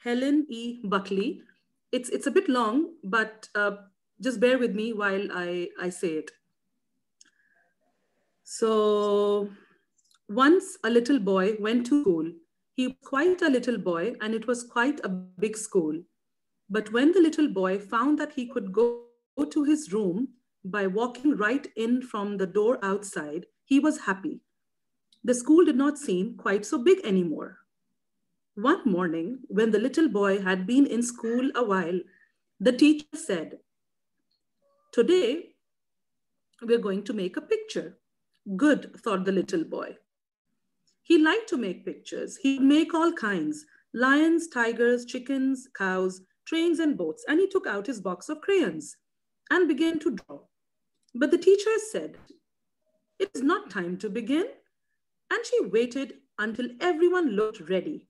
Helen E. Buckley. It's a bit long, but just bear with me while I say it. So once a little boy went to school. He was quite a little boy, and it was quite a big school. But when the little boy found that he could go to his room by walking right in from the door outside, he was happy. The school did not seem quite so big anymore. One morning, when the little boy had been in school a while, the teacher said, "Today, we're going to make a picture." Good, thought the little boy. He liked to make pictures. He would make all kinds: lions, tigers, chickens, cows, trains, and boats. And he took out his box of crayons and began to draw. But the teacher said, "It is not time to begin." And she waited until everyone looked ready.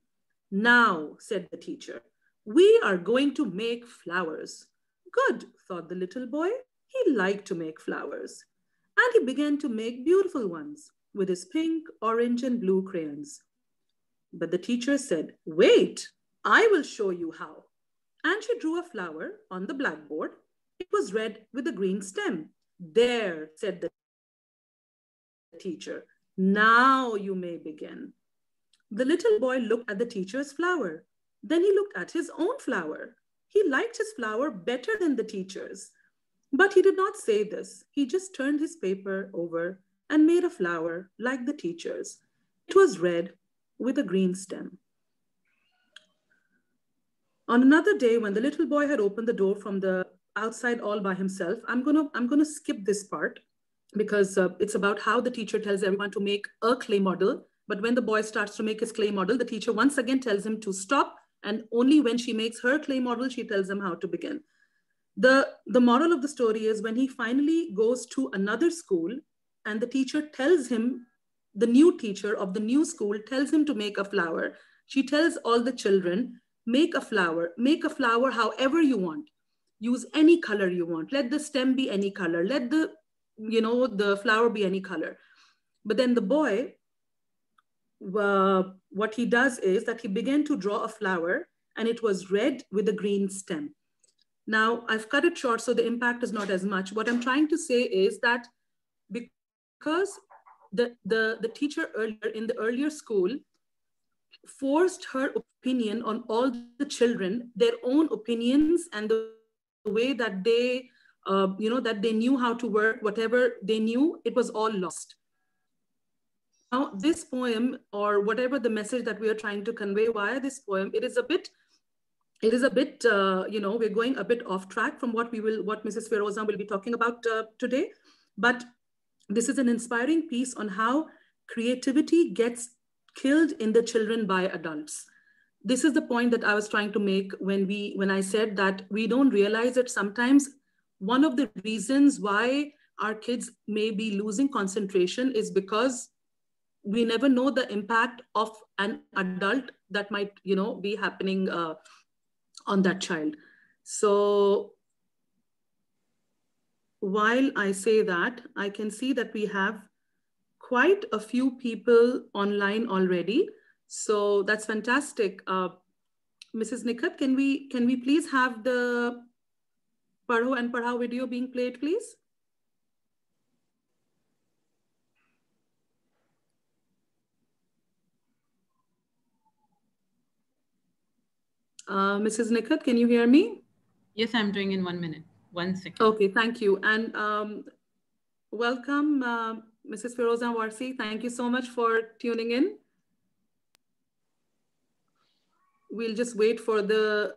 "Now," said the teacher, "we are going to make flowers." Good, thought the little boy. He liked to make flowers. And he began to make beautiful ones with his pink, orange, and blue crayons. But the teacher said, "Wait, I will show you how." And she drew a flower on the blackboard. It was red with a green stem. "There," said the teacher, "now you may begin." The little boy looked at the teacher's flower. Then he looked at his own flower. He liked his flower better than the teacher's. But he did not say this. He just turned his paper over and made a flower like the teacher's. It was red with a green stem. On another day, when the little boy had opened the door from the outside all by himself, I'm gonna skip this part because it's about how the teacher tells everyone to make a clay model. But when the boy starts to make his clay model, the teacher once again tells him to stop. And only when she makes her clay model, she tells him how to begin. The moral of the story is when he finally goes to another school and the teacher tells him, the new teacher of the new school tells him to make a flower. She tells all the children, make a flower however you want. Use any color you want. Let the stem be any color. Let the flower be any color. But then the boy, what he does is that he began to draw a flower and it was red with a green stem. Now, I've cut it short, so the impact is not as much. What I'm trying to say is that because the teacher earlier in the earlier school forced her opinion on all the children, their own opinions and the way that they, that they knew how to work, whatever they knew, it was all lost. Now, this poem, or whatever the message that we are trying to convey via this poem, it is a bit, we're going a bit off track from what Mrs. Farozan will be talking about today. But this is an inspiring piece on how creativity gets killed in the children by adults. This is the point that I was trying to make when I said that we don't realize that sometimes one of the reasons why our kids may be losing concentration is because we never know the impact of an adult that might, be happening on that child. So while I say that, I can see that we have quite a few people online already. So that's fantastic. Mrs. Nikat, can we please have the Padho and Padhao video being played, please? Mrs. Nikat, can you hear me? Yes, I'm doing in 1 minute. 1 second. Okay, thank you. And welcome, Mrs. Farozan Warsi. Thank you so much for tuning in. We'll just wait for the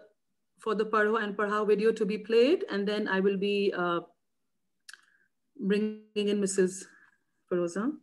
Padho and Padhao video to be played, and then I will be bringing in Mrs. Farozan.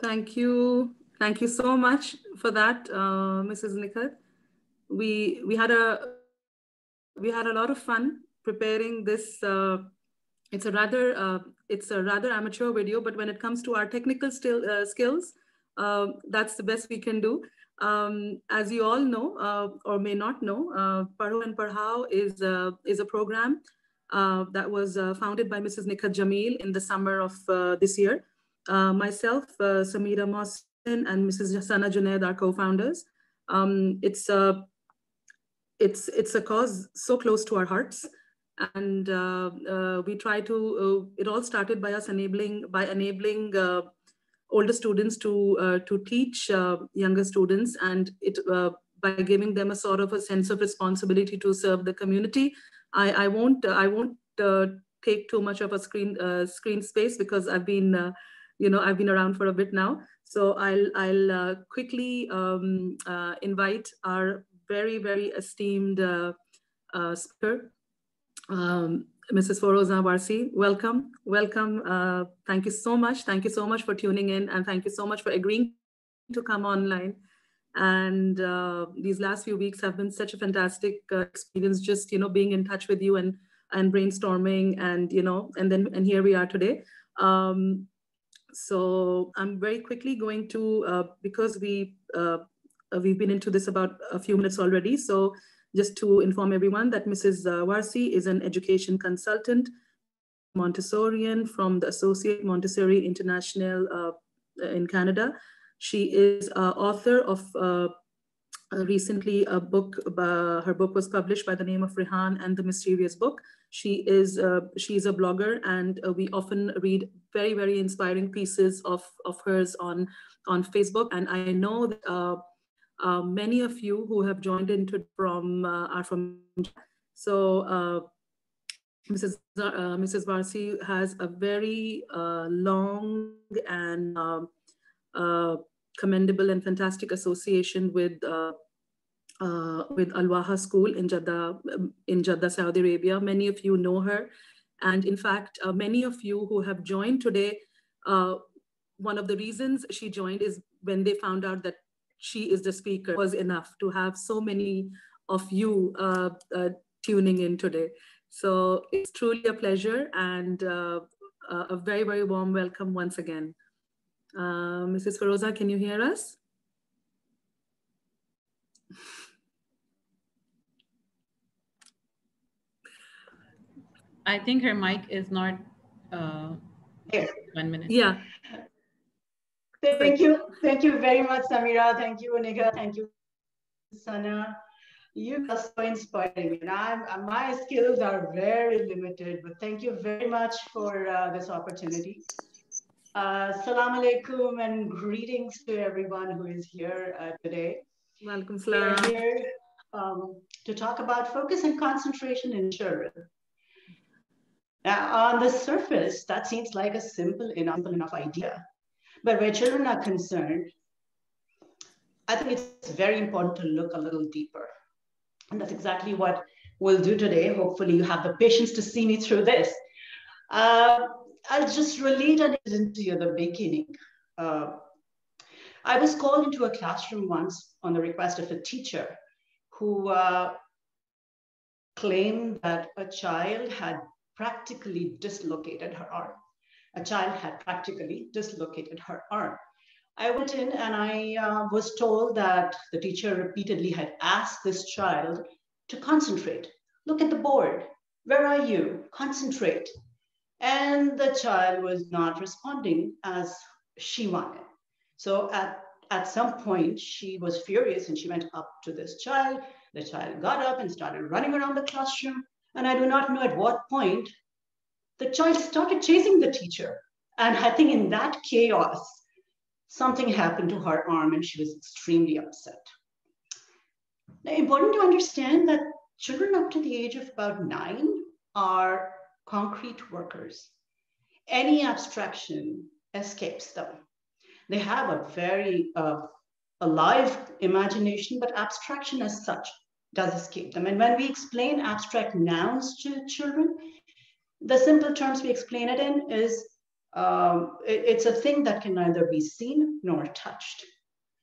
Thank you. Thank you so much for that, Mrs. Nikhat. We had a lot of fun preparing this. It's a rather amateur video, but when it comes to our technical skills, that's the best we can do. As you all know, or may not know, Parho and Parhao is a program that was founded by Mrs. Nikhat Jamil in the summer of this year. Myself, Samira Mohsin, and Mrs. Sana Junaid are co-founders. It's a cause so close to our hearts, and we try to. It all started by us enabling older students to teach younger students, and it by giving them a sort of a sense of responsibility to serve the community. I won't take too much of a screen space because I've been around for a bit now. So I'll quickly invite our very, very esteemed speaker, Mrs. Farozan Warsi. Welcome. Thank you so much. Thank you so much for tuning in, and thank you so much for agreeing to come online. And these last few weeks have been such a fantastic experience, just being in touch with you and brainstorming, and here we are today. So I'm very quickly going to, because we've been into this about a few minutes already. So just to inform everyone that Mrs. Warsi is an education consultant, Montessorian from the Associate Montessori International in Canada. She is author of recently a book. Her book was published by the name of Rehan and the Mysterious Book. She's a blogger, and we often read very, very inspiring pieces of hers on Facebook. And I know that many of you who have joined in are from. So Mrs. Warsi has a very long and commendable and fantastic association with Al-Waha School in Jeddah, Saudi Arabia. Many of you know her, and in fact, many of you who have joined today, one of the reasons she joined is when they found out that she is the speaker. It was enough to have so many of you tuning in today. So it's truly a pleasure, and a very, very warm welcome once again. Mrs. Farozan, can you hear us? I think her mic is not here. 1 minute. Yeah. Thank you very much, Samira. Thank you, Nikha. Thank you, Sana. You are so inspiring. And my skills are very limited, but thank you very much for this opportunity. Assalamu alaikum and greetings to everyone who is here today. Welcome, we are here to talk about focus and concentration in children. Now, on the surface, that seems like a simple enough idea. But where children are concerned, I think it's very important to look a little deeper. And that's exactly what we'll do today. Hopefully you have the patience to see me through this. I'll just relate an incident to you at the beginning. I was called into a classroom once on the request of a teacher who claimed that a child had practically dislocated her arm. A child had practically dislocated her arm. I went in and I was told that the teacher repeatedly had asked this child to concentrate. Look at the board. Where are you? Concentrate. And the child was not responding as she wanted. So at some point, she was furious and she went up to this child. The child got up and started running around the classroom. And I do not know at what point the child started chasing the teacher. And I think in that chaos, something happened to her arm and she was extremely upset. Now, important to understand that children up to the age of about 9 are concrete workers. Any abstraction escapes them. They have a very alive imagination, but abstraction as such does escape them. And when we explain abstract nouns to children, the simple terms we explain it in is It's a thing that can neither be seen nor touched.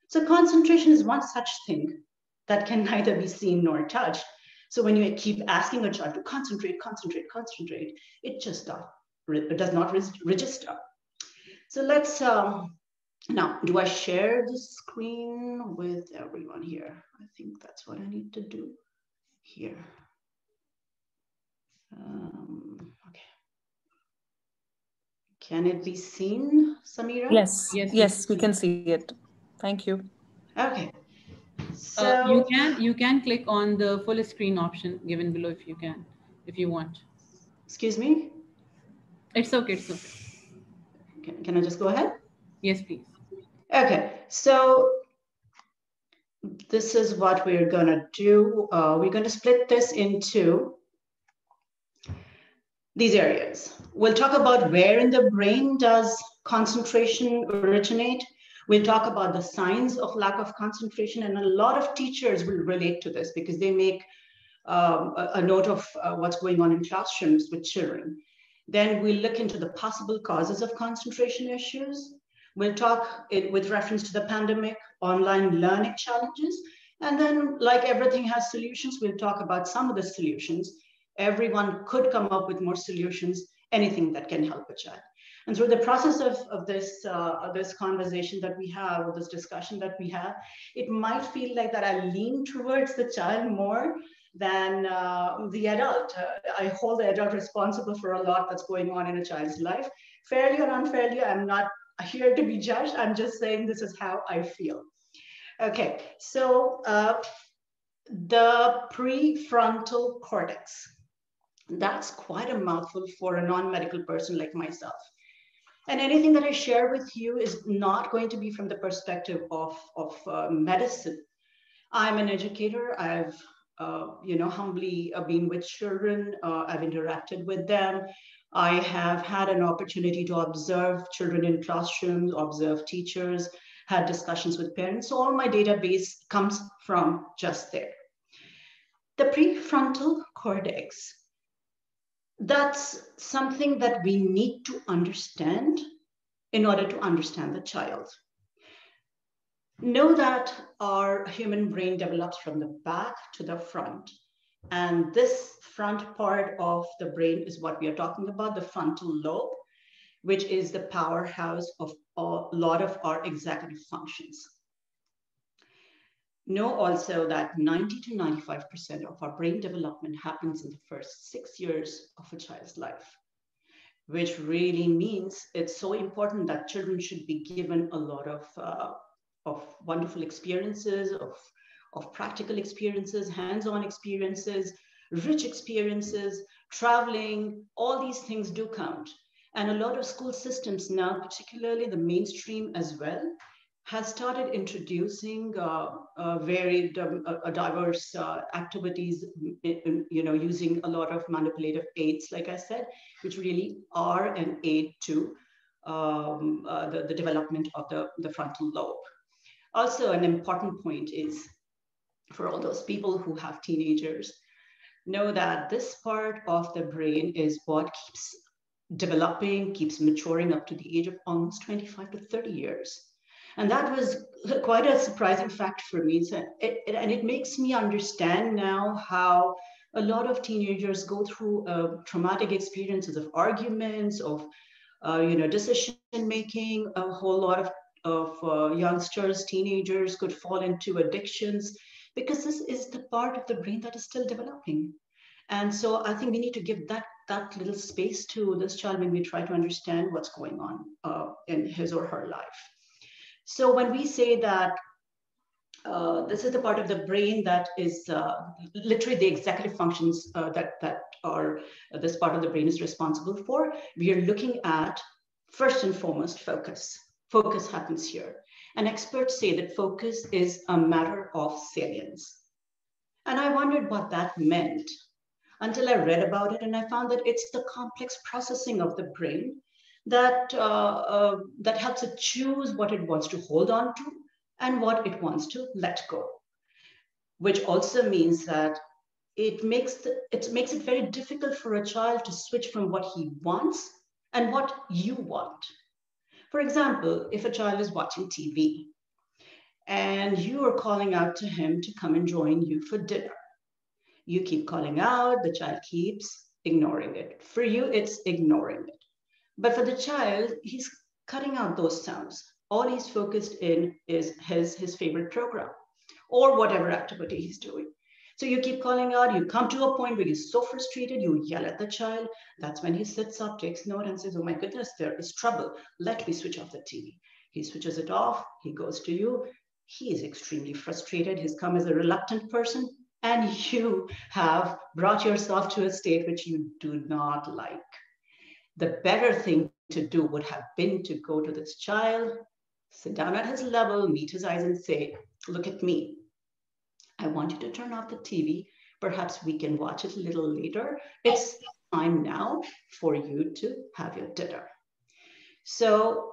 So concentration is one such thing that can neither be seen nor touched. So when you keep asking a child to concentrate, concentrate, concentrate, it just does not register. So let's, now, do I share the screen with everyone here? I think that's what I need to do here. Okay. Can it be seen, Samira? Yes, Yes, yes, we can see it. Thank you. Okay. So you can click on the full screen option given below if you want. excuse me. It's okay. It's okay. Can I just go ahead? Yes, please. Okay. So this is what we're gonna do. We're gonna split this into these areas. We'll talk about where in the brain does concentration originate. We'll talk about the signs of lack of concentration, and a lot of teachers will relate to this because they make a note of what's going on in classrooms with children. Then we'll look into the possible causes of concentration issues. We'll talk with reference to the pandemic, online learning challenges, and then like everything has solutions, we'll talk about some of the solutions. Everyone could come up with more solutions, anything that can help a child. And through the process of this conversation that we have, or this discussion that we have, it might feel like that I lean towards the child more than the adult. I hold the adult responsible for a lot that's going on in a child's life. Fairly or unfairly, I'm not here to be judged. I'm just saying this is how I feel. Okay, so the prefrontal cortex. That's quite a mouthful for a non-medical person like myself. And anything that I share with you is not going to be from the perspective of medicine. I'm an educator. I've humbly been with children. I've interacted with them. I have had an opportunity to observe children in classrooms, observe teachers, had discussions with parents. So all my database comes from just there. The prefrontal cortex, that's something that we need to understand in order to understand the child. Know that our human brain develops from the back to the front. And this front part of the brain is what we are talking about, the frontal lobe, which is the powerhouse of a lot of our executive functions. Know also that 90 to 95% of our brain development happens in the first 6 years of a child's life, which really means it's so important that children should be given a lot of wonderful experiences, of practical experiences, hands-on experiences, rich experiences, traveling. All these things do count. And a lot of school systems now, particularly the mainstream as well, has started introducing varied, diverse activities, using a lot of manipulative aids, like I said, which really are an aid to the development of the frontal lobe. Also, an important point is for all those people who have teenagers, know that this part of the brain is what keeps developing, keeps maturing up to the age of almost 25 to 30 years. And that was quite a surprising fact for me. And it makes me understand now how a lot of teenagers go through traumatic experiences of arguments, of decision-making. A whole lot of youngsters, teenagers could fall into addictions because this is the part of the brain that is still developing. And so I think we need to give that little space to this child when we try to understand what's going on in his or her life. So when we say that this is the part of the brain that is literally the executive functions that are this part of the brain is responsible for, we are looking at, first and foremost, focus. Focus happens here. And experts say that focus is a matter of salience. And I wondered what that meant until I read about it, and I found that it's the complex processing of the brain that helps it choose what it wants to hold on to and what it wants to let go, which also means that it makes it very difficult for a child to switch from what he wants and what you want. For example, if a child is watching TV and you are calling out to him to come and join you for dinner, you keep calling out, the child keeps ignoring it. For you, it's ignoring it. But for the child, he's cutting out those sounds. All he's focused in is his favorite program or whatever activity he's doing. So you keep calling out, you come to a point where you're so frustrated, you yell at the child. That's when he sits up, takes note, and says, oh my goodness, there is trouble. Let me switch off the TV. He switches it off, he goes to you. He is extremely frustrated. He's come as a reluctant person, and you have brought yourself to a state which you do not like. The better thing to do would have been to go to this child, sit down at his level, meet his eyes, and say, look at me. I want you to turn off the TV. Perhaps we can watch it a little later. It's time now for you to have your dinner. So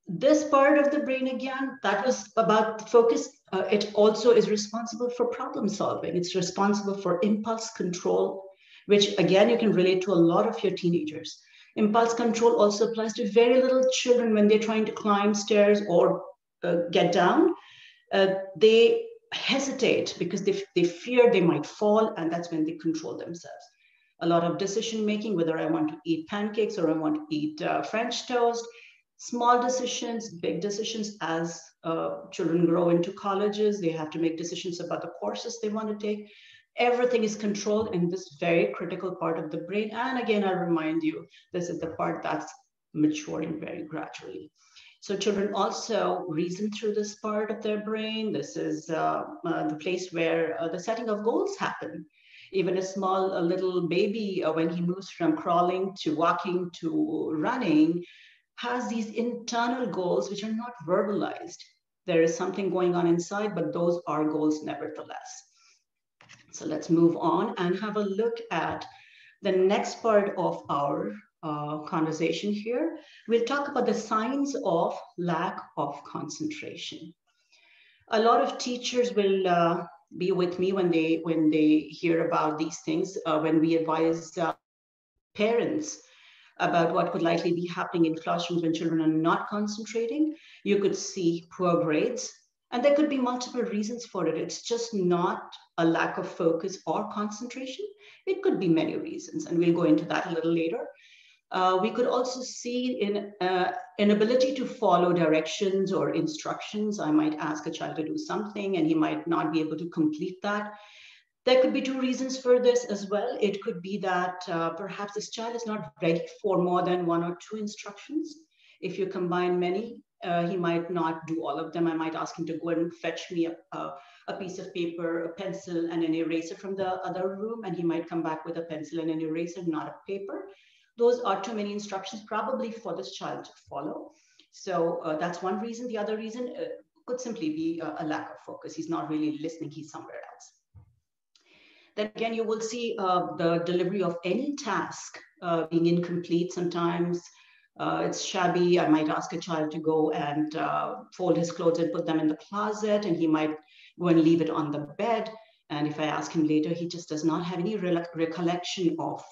this part of the brain, again, that was about the focus. It also is responsible for problem solving. It's responsible for impulse control, which again, you can relate to a lot of your teenagers. Impulse control also applies to very little children when they're trying to climb stairs or get down. They hesitate because they fear they might fall, and that's when they control themselves. A lot of decision making, whether I want to eat pancakes or I want to eat French toast, small decisions, big decisions. As children grow into colleges, they have to make decisions about the courses they want to take. Everything is controlled in this very critical part of the brain. And again, I remind you, this is the part that's maturing very gradually. So children also reason through this part of their brain. This is the place where the setting of goals happen. Even a little baby, when he moves from crawling to walking to running, has these internal goals which are not verbalized. There is something going on inside, but those are goals nevertheless. So let's move on and have a look at the next part of our conversation here. We'll talk about the signs of lack of concentration. A lot of teachers will be with me when they hear about these things, when we advise parents about what could likely be happening in classrooms when children are not concentrating. You could see poor grades, and there could be multiple reasons for it. It's just not a lack of focus or concentration. It could be many reasons, and we'll go into that a little later. We could also see inability to follow directions or instructions. I might ask a child to do something and he might not be able to complete that. There could be two reasons for this as well. It could be that perhaps this child is not ready for more than one or two instructions. If you combine many, he might not do all of them. I might ask him to go and fetch me a piece of paper, a pencil, and an eraser from the other room, and he might come back with a pencil and an eraser, not a paper. Those are too many instructions probably for this child to follow. So that's one reason. The other reason could simply be a lack of focus. He's not really listening, he's somewhere else. Then again, you will see the delivery of any task being incomplete. Sometimes it's shabby. I might ask a child to go and fold his clothes and put them in the closet, and he might go and leave it on the bed. And if I ask him later, he just does not have any recollection of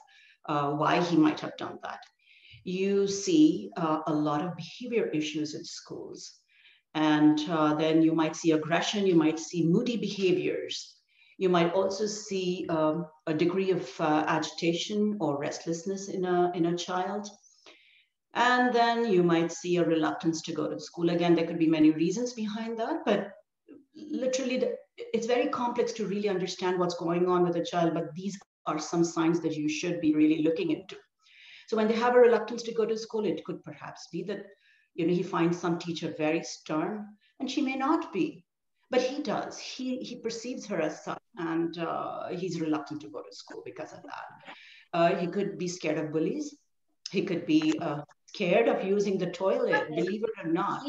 why he might have done that. You see a lot of behavior issues in schools. And then you might see aggression, you might see moody behaviors. You might also see a degree of agitation or restlessness in a child. And then you might see a reluctance to go to school. Again, there could be many reasons behind that, but literally it's very complex to really understand what's going on with a child, but these are some signs that you should be really looking into. So when they have a reluctance to go to school, it could perhaps be that he finds some teacher very stern, and she may not be, but he does. He perceives her as such, and he's reluctant to go to school because of that. He could be scared of bullies. He could be scared of using the toilet, believe it or not.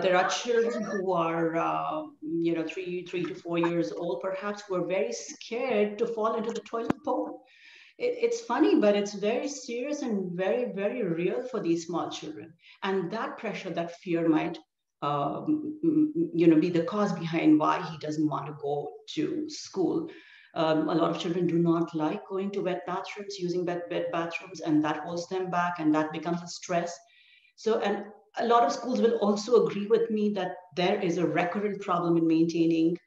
There are children who are, 3 to 4 years old, perhaps, who are very scared to fall into the toilet bowl. It's funny, but it's very serious and very, very real for these small children. And that pressure, that fear might, be the cause behind why he doesn't want to go to school. A lot of children do not like going to wet bathrooms, using wet bathrooms, and that holds them back, and that becomes a stress. So, and a lot of schools will also agree with me that there is a recurrent problem in maintaining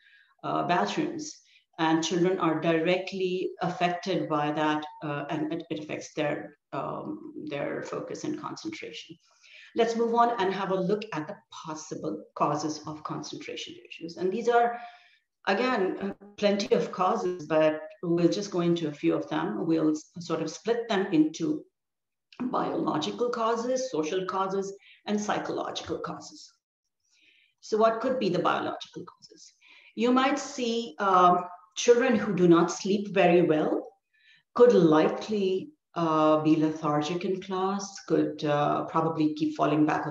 bathrooms, and children are directly affected by that, and it affects their focus and concentration. Let's move on and have a look at the possible causes of concentration issues. And these are, again, plenty of causes, but we'll just go into a few of them. We'll sort of split them into biological causes, social causes, and psychological causes. So what could be the biological causes? You might see children who do not sleep very well could likely be lethargic in class, could probably keep falling back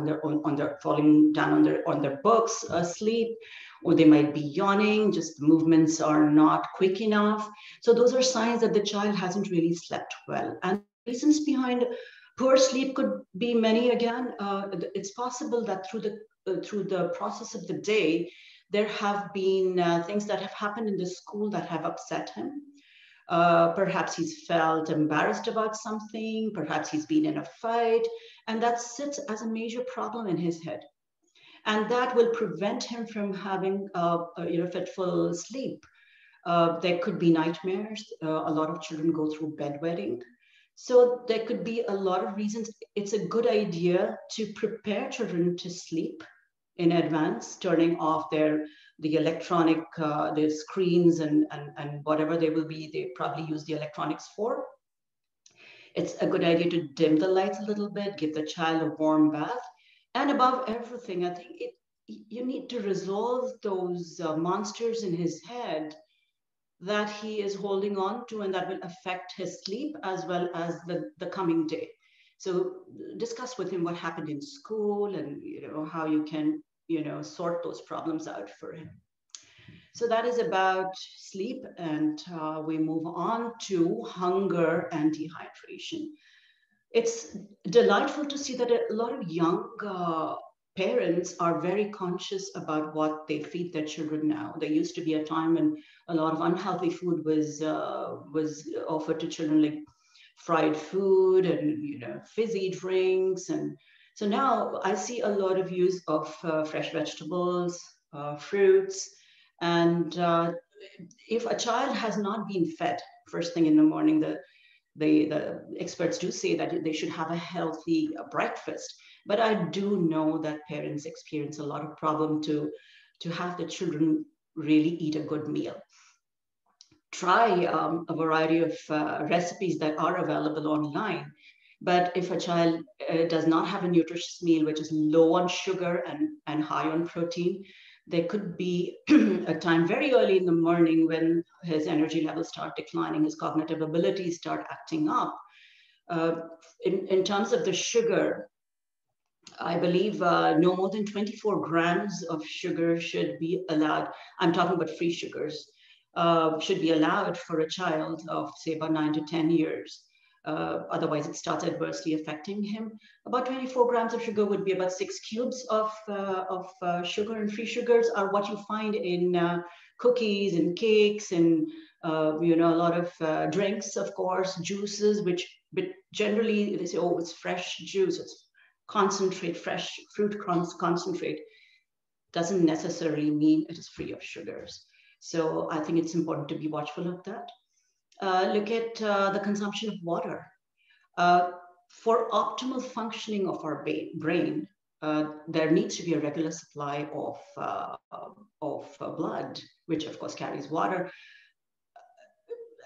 falling down on their books, asleep, or they might be yawning, just the movements are not quick enough. So those are signs that the child hasn't really slept well. And reasons behind poor sleep could be many again. It's possible that through the process of the day, there have been things that have happened in the school that have upset him. Perhaps he's felt embarrassed about something, perhaps he's been in a fight, and that sits as a major problem in his head. And that will prevent him from having fitful sleep. There could be nightmares. A lot of children go through bedwetting. So there could be a lot of reasons. It's a good idea to prepare children to sleep in advance, turning off the electronic, the screens and whatever they will be, they probably use the electronics for. It's a good idea to dim the lights a little bit, give the child a warm bath. And above everything, I think you need to resolve those monsters in his head that he is holding on to, and that will affect his sleep as well as the coming day. So discuss with him what happened in school and how you can sort those problems out for him. So that is about sleep, and we move on to hunger and dehydration. It's delightful to see that a lot of young parents are very conscious about what they feed their children now. There used to be a time when a lot of unhealthy food was offered to children, like fried food and fizzy drinks, and so now I see a lot of use of fresh vegetables, fruits, and if a child has not been fed first thing in the morning, the experts do say that they should have a healthy breakfast. But I do know that parents experience a lot of problem to have the children really eat a good meal. Try a variety of recipes that are available online. But if a child does not have a nutritious meal, which is low on sugar and high on protein, there could be a time very early in the morning when his energy levels start declining, his cognitive abilities start acting up. In terms of the sugar, I believe no more than 24 grams of sugar should be allowed. I'm talking about free sugars, should be allowed for a child of, say, about 9 to 10 years. Otherwise, it starts adversely affecting him. About 24 grams of sugar would be about 6 cubes of sugar, and free sugars are what you find in cookies and cakes and a lot of drinks, of course, juices, but generally they say, oh, it's fresh juice, it's concentrate, fresh fruit concentrate. Doesn't necessarily mean it is free of sugars. So I think it's important to be watchful of that. Look at the consumption of water. For optimal functioning of our brain, there needs to be a regular supply of blood, which of course carries water.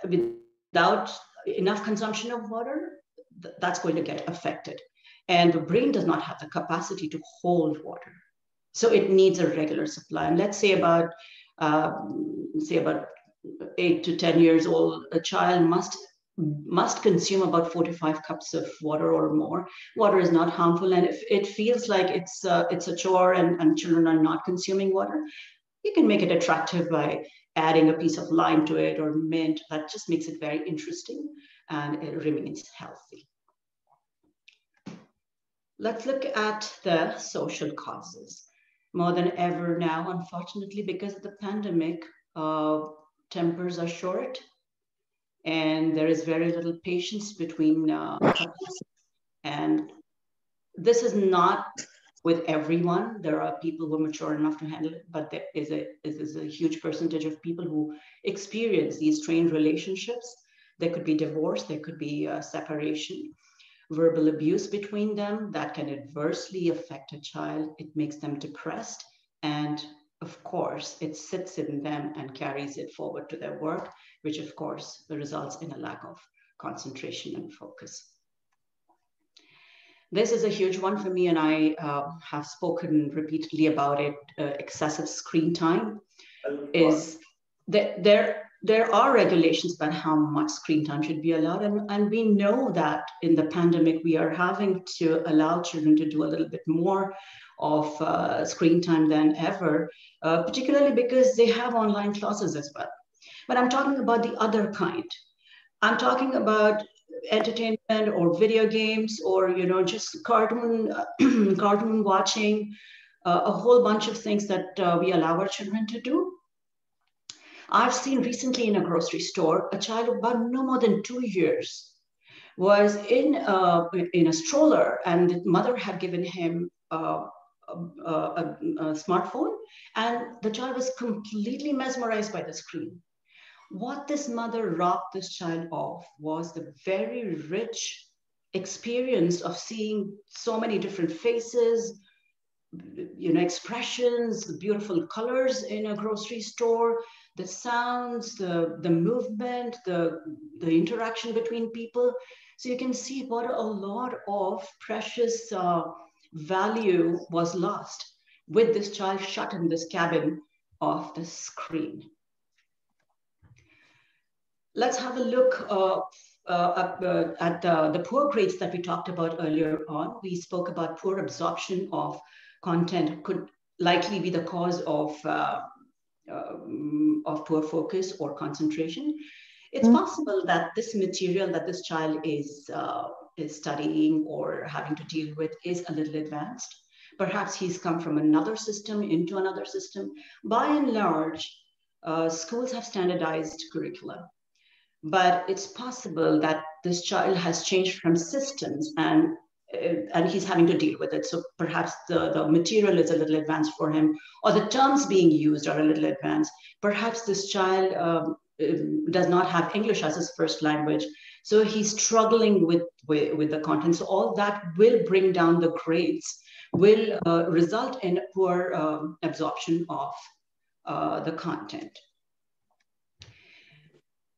Without enough consumption of water, that's going to get affected. And the brain does not have the capacity to hold water. So it needs a regular supply. And let's say about 8 to 10 years old, a child must consume about 4 to 5 cups of water or more. Water is not harmful, and if it feels like it's a chore and children are not consuming water, you can make it attractive by adding a piece of lime to it or mint. That just makes it very interesting, and it remains healthy. Let's look at the social causes. More than ever now, unfortunately, because of the pandemic, tempers are short, and there is very little patience between couples. And this is not with everyone. There are people who are mature enough to handle it, but there is a huge percentage of people who experience these strained relationships. There could be divorce, there could be separation, verbal abuse between them that can adversely affect a child. It makes them depressed, and of course, it sits in them and carries it forward to their work, which of course results in a lack of concentration and focus. This is a huge one for me, and I have spoken repeatedly about it. Excessive screen time is that there are regulations about how much screen time should be allowed, and we know that in the pandemic we are having to allow children to do a little bit more of screen time than ever, particularly because they have online classes as well. But I'm talking about the other kind. I'm talking about entertainment or video games, or just cartoon cartoon watching, a whole bunch of things that we allow our children to do. I've seen recently in a grocery store a child of about no more than 2 years was in a stroller, and the mother had given him a smartphone, and the child was completely mesmerized by the screen. What this mother robbed this child of was the very rich experience of seeing so many different faces, expressions, the beautiful colors in a grocery store, the sounds, the movement, the interaction between people. So you can see what a lot of precious value was lost with this child shut in this cabin of the screen. Let's have a look at the poor grades that we talked about earlier on. We spoke about poor absorption of content could likely be the cause of poor focus or concentration. It's possible that this material that this child is studying or having to deal with is a little advanced. Perhaps he's come from another system into another system. By and large, schools have standardized curricula. But it's possible that this child has changed from systems, and he's having to deal with it. So perhaps the material is a little advanced for him, or the terms being used are a little advanced. Perhaps this child does not have English as his first language, so he's struggling with the content. So all that will bring down the grades, will result in poor absorption of the content.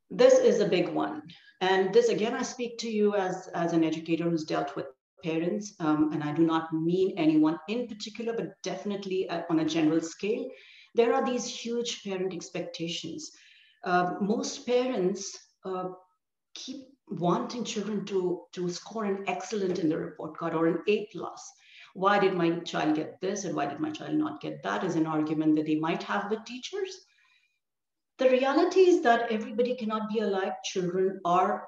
This is a big one. And this, again, I speak to you as an educator who's dealt with parents, and I do not mean anyone in particular, but definitely on a general scale. There are these huge parent expectations. Most parents keep wanting children to score an excellent in the report card or an A+. Why did my child get this and why did my child not get that, is an argument that they might have with teachers. The reality is that everybody cannot be alike. Children are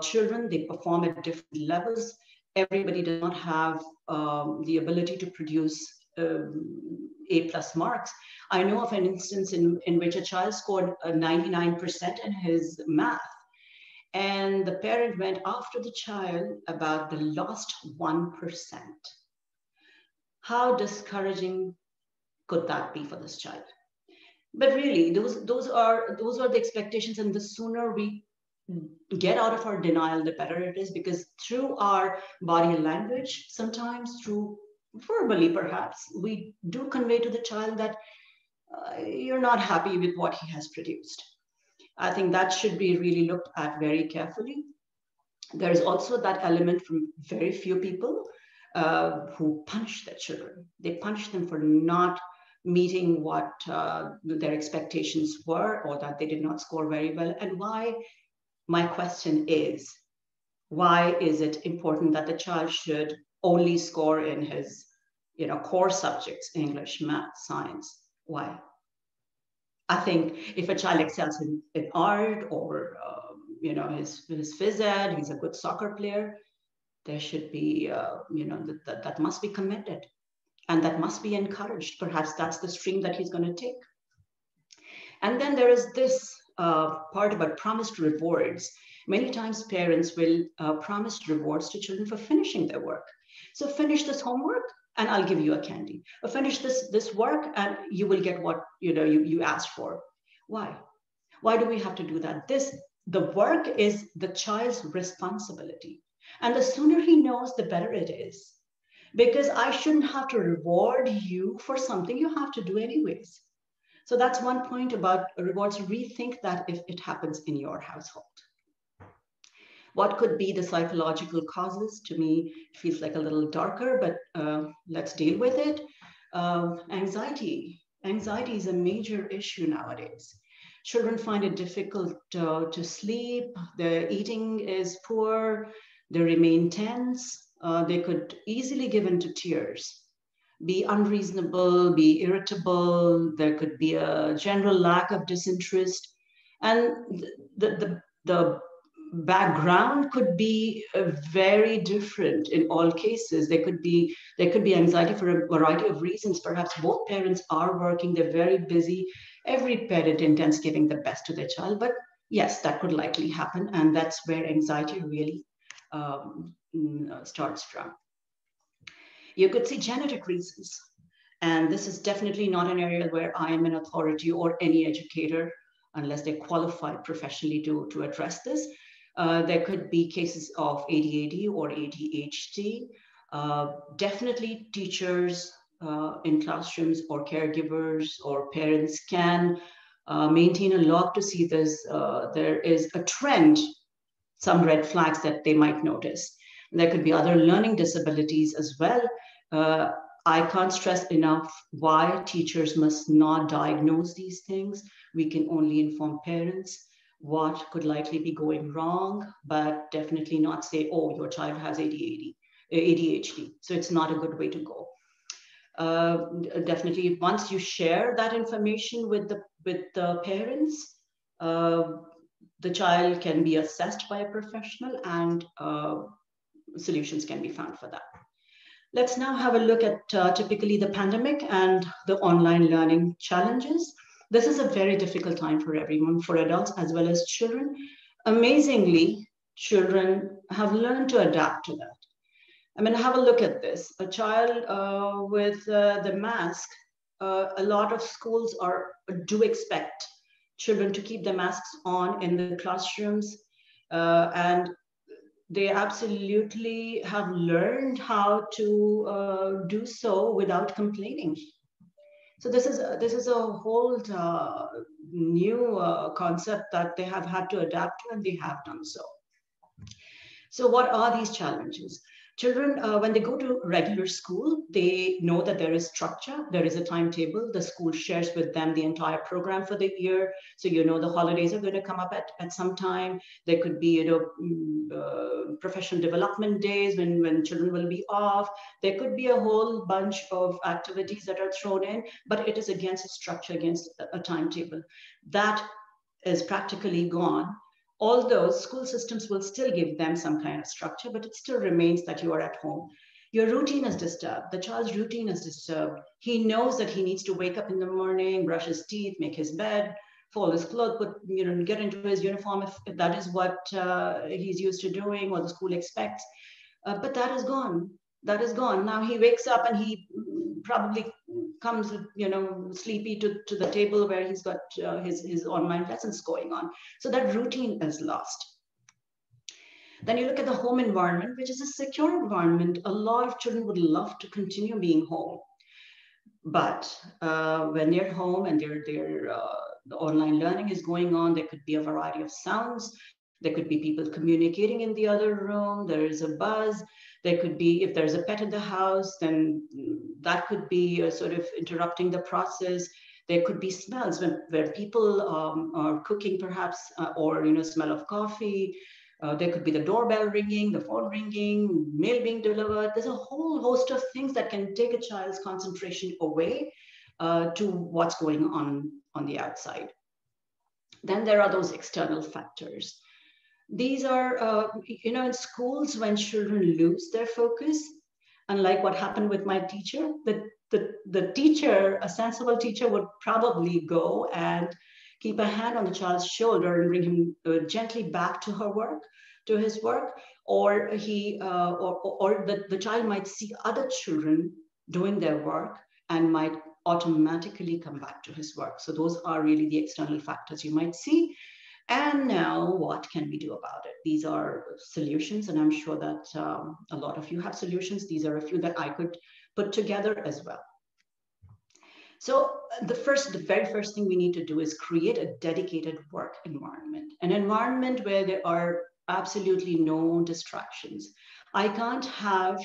children. They perform at different levels. Everybody does not have the ability to produce A+ marks. I know of an instance in which a child scored 99% in his math, and the parent went after the child about the lost 1%. How discouraging could that be for this child? But really, those are the expectations, and the sooner we get out of our denial, the better it is, because through our body language, sometimes through verbally perhaps, we do convey to the child that you're not happy with what he has produced. I think that should be really looked at very carefully. There is also that element from very few people who punish their children. They punish them for not meeting what their expectations were, or that they did not score very well. And why, my question is, why is it important that the child should only score in his core subjects, English, math, science? Why? I think if a child excels in art or his phys ed, he's a good soccer player, there should be that must be commended. And that must be encouraged. Perhaps that's the stream that he's going to take. And then there is this part about promised rewards. Many times parents will promise rewards to children for finishing their work. So finish this homework and I'll give you a candy. Or finish this work and you will get what you asked for. Why? Why do we have to do that? The work is the child's responsibility. And the sooner he knows, the better it is. Because I shouldn't have to reward you for something you have to do anyways. So that's one point about rewards. Rethink that if it happens in your household. What could be the psychological causes? To me, it feels like a little darker, but let's deal with it. Anxiety. Anxiety is a major issue nowadays. Children find it difficult to sleep. Their eating is poor. They remain tense. They could easily give in to tears, be unreasonable, be irritable. There could be a general lack of disinterest. And the background could be very different in all cases. There could be anxiety for a variety of reasons. Perhaps both parents are working, they're very busy. Every parent intends giving the best to their child, but yes, that could likely happen. And that's where anxiety really starts from. You could see genetic reasons. And this is definitely not an area where I am an authority or any educator, unless they're qualified professionally to address this. There could be cases of ADHD or ADHD. Definitely teachers in classrooms or caregivers or parents can maintain a log to see there is a trend, some red flags that they might notice. There could be other learning disabilities as well. I can't stress enough why teachers must not diagnose these things. We can only inform parents what could likely be going wrong, but definitely not say, oh, your child has ADHD. So it's not a good way to go. Definitely, once you share that information with the parents, the child can be assessed by a professional and solutions can be found for that. Let's now have a look at typically the pandemic and the online learning challenges. This is a very difficult time for everyone, for adults as well as children. Amazingly, children have learned to adapt to that. I mean, have a look at this. A child with the mask, a lot of schools do expect children to keep the masks on in the classrooms, and they absolutely have learned how to do so without complaining. So this is a whole new concept that they have had to adapt to, and they have done so. So what are these challenges? Children, when they go to regular school, they know that there is structure, there is a timetable. The school shares with them the entire program for the year. So the holidays are going to come up at some time. There could be professional development days when children will be off. There could be a whole bunch of activities that are thrown in, but it is against a structure, against a timetable. That is practically gone. Although school systems will still give them some kind of structure, but it still remains that you are at home. Your routine is disturbed. The child's routine is disturbed. He knows that he needs to wake up in the morning, brush his teeth, make his bed, fold his clothes, get into his uniform if that is what he's used to doing or the school expects. But that is gone. That is gone. Now he wakes up and he probably comes, sleepy to the table where he's got his online lessons going on. So that routine is lost. Then you look at the home environment, which is a secure environment. A lot of children would love to continue being home. But when they're home and the online learning is going on, there could be a variety of sounds. There could be people communicating in the other room. There is a buzz. There could be, if there's a pet in the house, then that could be sort of interrupting the process. There could be smells where people are cooking perhaps, or smell of coffee. There could be the doorbell ringing, the phone ringing, mail being delivered. There's a whole host of things that can take a child's concentration away to what's going on the outside. Then there are those external factors. These are, in schools when children lose their focus, unlike what happened with my teacher, the teacher, a sensible teacher, would probably go and Keep a hand on the child's shoulder and bring him gently back to his work, or the child might see other children doing their work and might automatically come back to his work. So those are really the external factors you might see. And now what can we do about it? These are solutions, and I'm sure that a lot of you have solutions. These are a few that I could put together as well. So the very first thing we need to do is create a dedicated work environment, an environment where there are absolutely no distractions. I can't have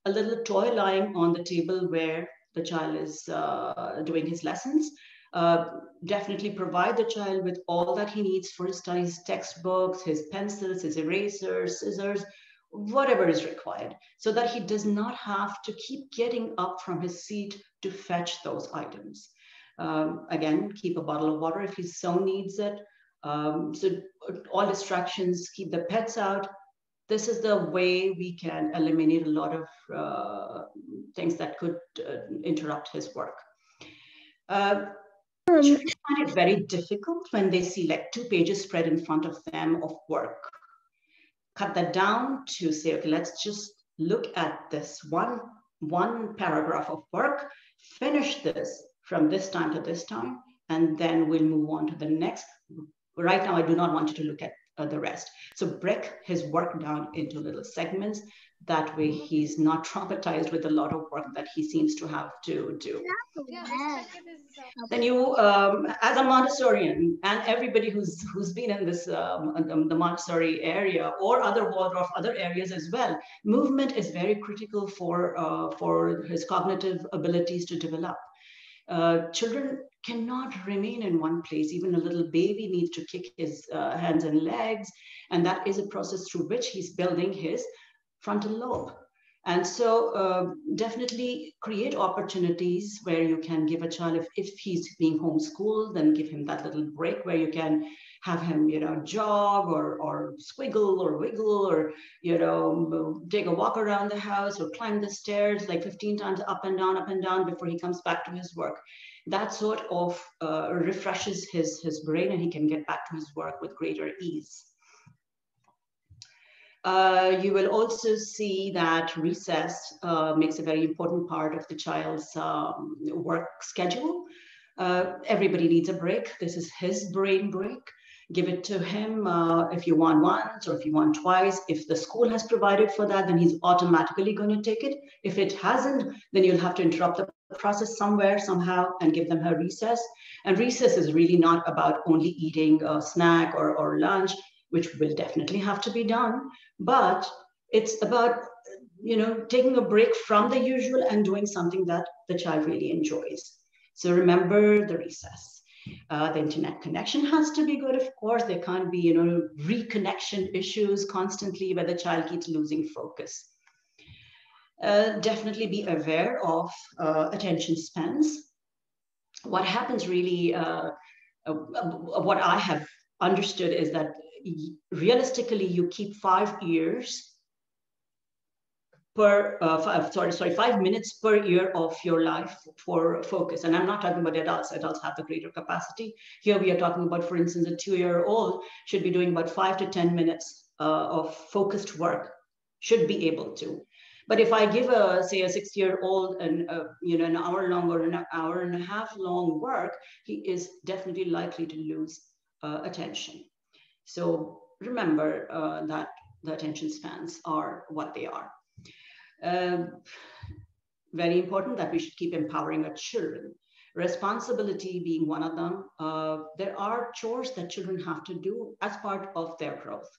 a little toy lying on the table where the child is doing his lessons. Definitely provide the child with all that he needs for his studies, textbooks, his pencils, his erasers, scissors, whatever is required, so that he does not have to keep getting up from his seat to fetch those items. Again, keep a bottle of water if he so needs it. So all distractions, keep the pets out. This is the way we can eliminate a lot of things that could interrupt his work. Children find it very difficult when they see like 2 pages spread in front of them of work. Cut that down to say, okay, let's just look at this one paragraph of work, finish this from this time to this time, and then we'll move on to the next. Right now, I do not want you to look at the rest. So break his work down into little segments. That way he's not traumatized with a lot of work that he seems to have to do. Then you, as a Montessorian, and everybody who's been in this the Montessori area or other Waldorf, other areas as well, movement is very critical for his cognitive abilities to develop. Children cannot remain in one place. Even a little baby needs to kick his hands and legs, and that is a process through which he's building his frontal lobe. And so definitely create opportunities where you can give a child, if he's being homeschooled, then give him that little break where you can have him, jog or squiggle or wiggle, or, take a walk around the house or climb the stairs like 15 times up and down before he comes back to his work. That sort of refreshes his brain, and he can get back to his work with greater ease. You will also see that recess makes a very important part of the child's work schedule. Everybody needs a break. This is his brain break. Give it to him if you want once or if you want twice. If the school has provided for that, then he's automatically going to take it. If it hasn't, then you'll have to interrupt the process somewhere, somehow, and give them a recess. And recess is really not about only eating a snack or lunch, which will definitely have to be done, but it's about, taking a break from the usual and doing something that the child really enjoys. So remember the recess. The internet connection has to be good, of course. There can't be, reconnection issues constantly where the child keeps losing focus. Definitely be aware of attention spans. What happens really, what I have understood is that realistically, you keep 5 years per, 5 minutes per year of your life for focus. And I'm not talking about adults. Adults have the greater capacity. Here we are talking about, for instance, a 2-year-old should be doing about 5 to 10 minutes of focused work, should be able to. But if I give say a 6-year-old an hour long or an hour and a half long work, he is definitely likely to lose attention. So remember that the attention spans are what they are. Very important that we should keep empowering our children. Responsibility being one of them. There are chores that children have to do as part of their growth.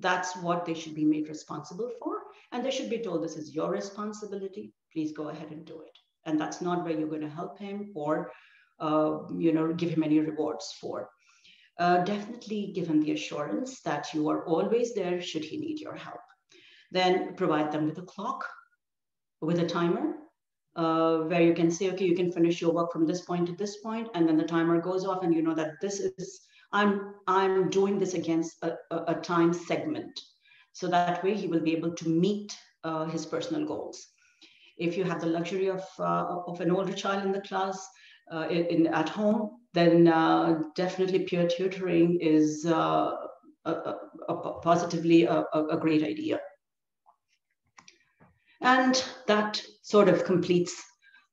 That's what they should be made responsible for. And they should be told, this is your responsibility. Please go ahead and do it. And that's not where you're going to help him or give him any rewards for. Definitely give him the assurance that you are always there should he need your help. Then provide them with a clock, with a timer, where you can say, okay, you can finish your work from this point to this point, and then the timer goes off, and you know that this is, I'm doing this against a time segment. So that way he will be able to meet his personal goals. If you have the luxury of an older child in the class, at home, then definitely peer tutoring is positively a great idea. And that sort of completes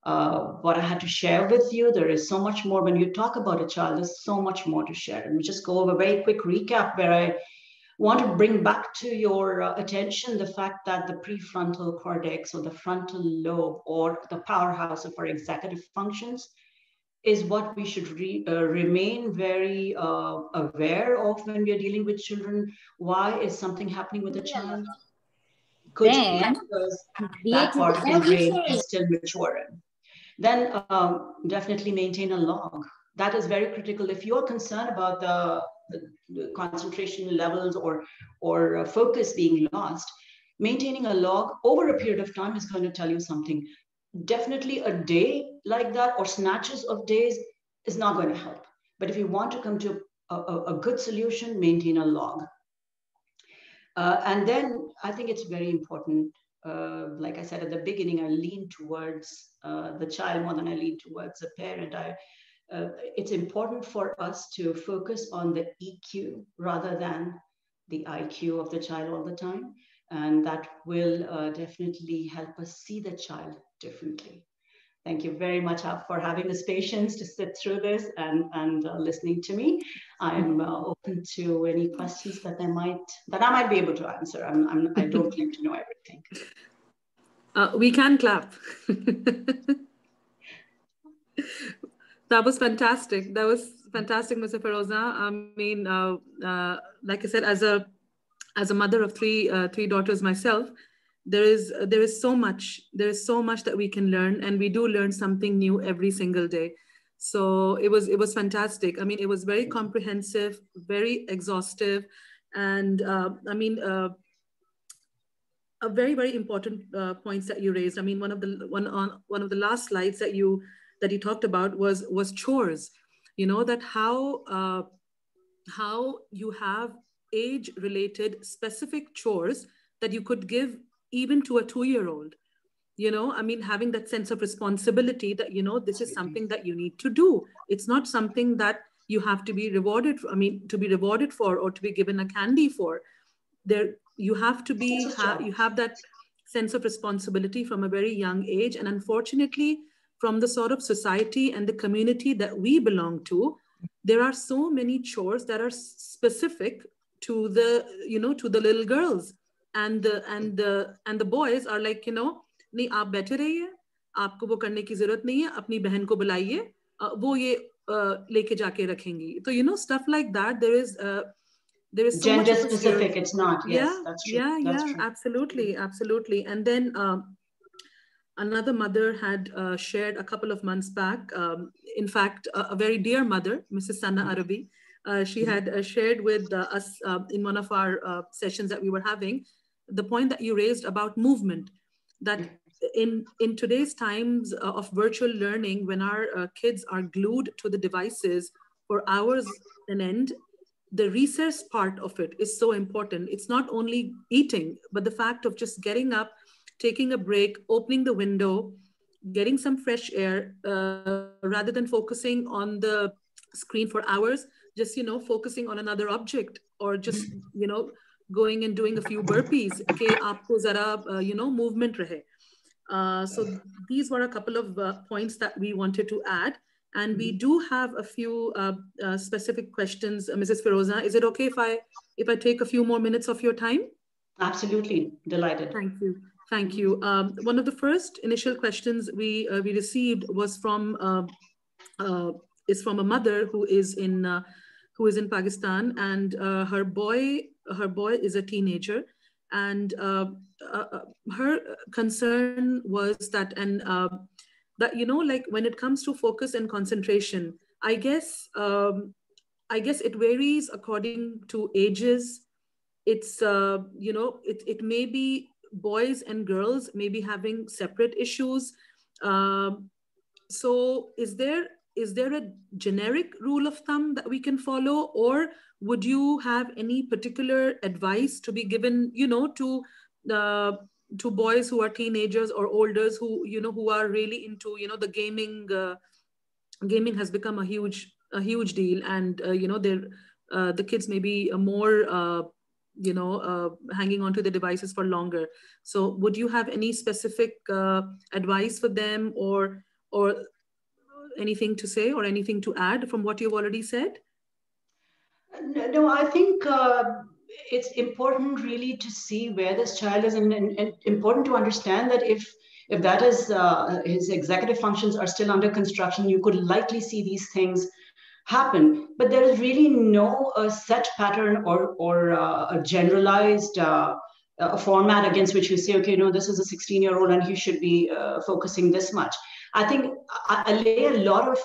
what I had to share with you. There is so much more. When you talk about a child, there's so much more to share. And we just go over a very quick recap where I want to bring back to your attention the fact that the prefrontal cortex, or the frontal lobe, or the powerhouse of our executive functions, is what we should remain very aware of when we are dealing with children. Why is something happening with a child? Could be because that part of the brain is still maturing. Then definitely maintain a log. That is very critical. If you're concerned about the concentration levels or focus being lost, maintaining a log over a period of time is going to tell you something. Definitely a day like that or snatches of days is not going to help. But if you want to come to a good solution, maintain a log. And then I think it's very important, like I said at the beginning, I lean towards the child more than I lean towards the parent. It's important for us to focus on the EQ rather than the IQ of the child all the time. And that will definitely help us see the child differently. Thank you very much for having this patience to sit through this and listening to me. I'm open to any questions that I might be able to answer. I don't claim to know everything. We can clap. That was fantastic. That was fantastic, Mr. Farozan. I mean, like I said, as a mother of three daughters myself, there is so much that we can learn, and we do learn something new every single day. So it was fantastic. I mean, it was very comprehensive, very exhaustive, and I mean, a very, very important points that you raised. I mean, one of the last slides that you talked about was chores. You know, that how you have age-related specific chores that you could give even to a 2-year-old. You know, I mean, having that sense of responsibility that, you know, this is something that you need to do. It's not something that you have to be rewarded for, to be rewarded for, or to be given a candy for. There, you have to be, you have that sense of responsibility from a very young age. And unfortunately, from the sort of society and the community that we belong to, there are so many chores that are specific to the, you know, to the little girls, and the boys are like, you know, नहीं आप बैठे रहिए, आपको वो करने की जरूरत नहीं है, अपनी बहन को बुलाइए, वो ये लेके जाके रखेंगी. So, you know, stuff like that. There is so gender much specific. It's not. Yes, yeah, that's true. yeah, that's yeah, true. absolutely. And then another mother had shared a couple of months back. In fact, a very dear mother, Mrs. Sana Arabi, she had shared with us in one of our sessions that we were having, the point that you raised about movement, that in today's times of virtual learning, when our kids are glued to the devices for hours on end, the recess part of it is so important. It's not only eating, but the fact of just getting up, taking a break, opening the window, getting some fresh air, rather than focusing on the screen for hours, just, you know, focusing on another object, or just, you know, going and doing a few burpees, ke aapko zara, you know, movement rahe. So these were a couple of points that we wanted to add. And we do have a few specific questions, Mrs. Farozan. Is it okay if I take a few more minutes of your time? Absolutely, delighted. Thank you. Thank you. One of the first initial questions we received was from a mother who is in Pakistan, and her boy is a teenager, and her concern was that, and that, you know, like when it comes to focus and concentration, I guess it varies according to ages. It's you know, it may be boys and girls may be having separate issues. So is there a generic rule of thumb that we can follow, or would you have any particular advice to be given, you know, to boys who are teenagers or olders who, you know, who are really into, you know, the gaming gaming has become a huge deal, and the kids may be more hanging on to the devices for longer. So would you have any specific advice for them, or anything to say or anything to add from what you've already said? No, I think it's important really to see where this child is, and important to understand that if that is his executive functions are still under construction, you could likely see these things happen. But there is really no set pattern or a generalized format against which you say, okay, no, this is a 16-year-old and he should be focusing this much. I think I lay a lot of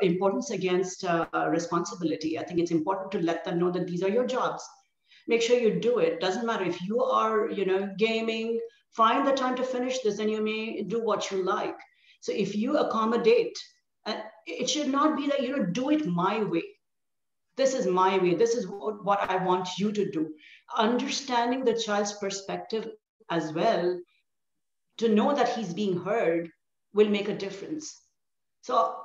importance against responsibility. I think it's important to let them know that these are your jobs. Make sure you do it. Doesn't matter if you are, gaming, find the time to finish this and you may do what you like. So if you accommodate, it should not be that, do it my way. This is my way. This is what I want you to do. Understanding the child's perspective as well, to know that he's being heard, will make a difference. So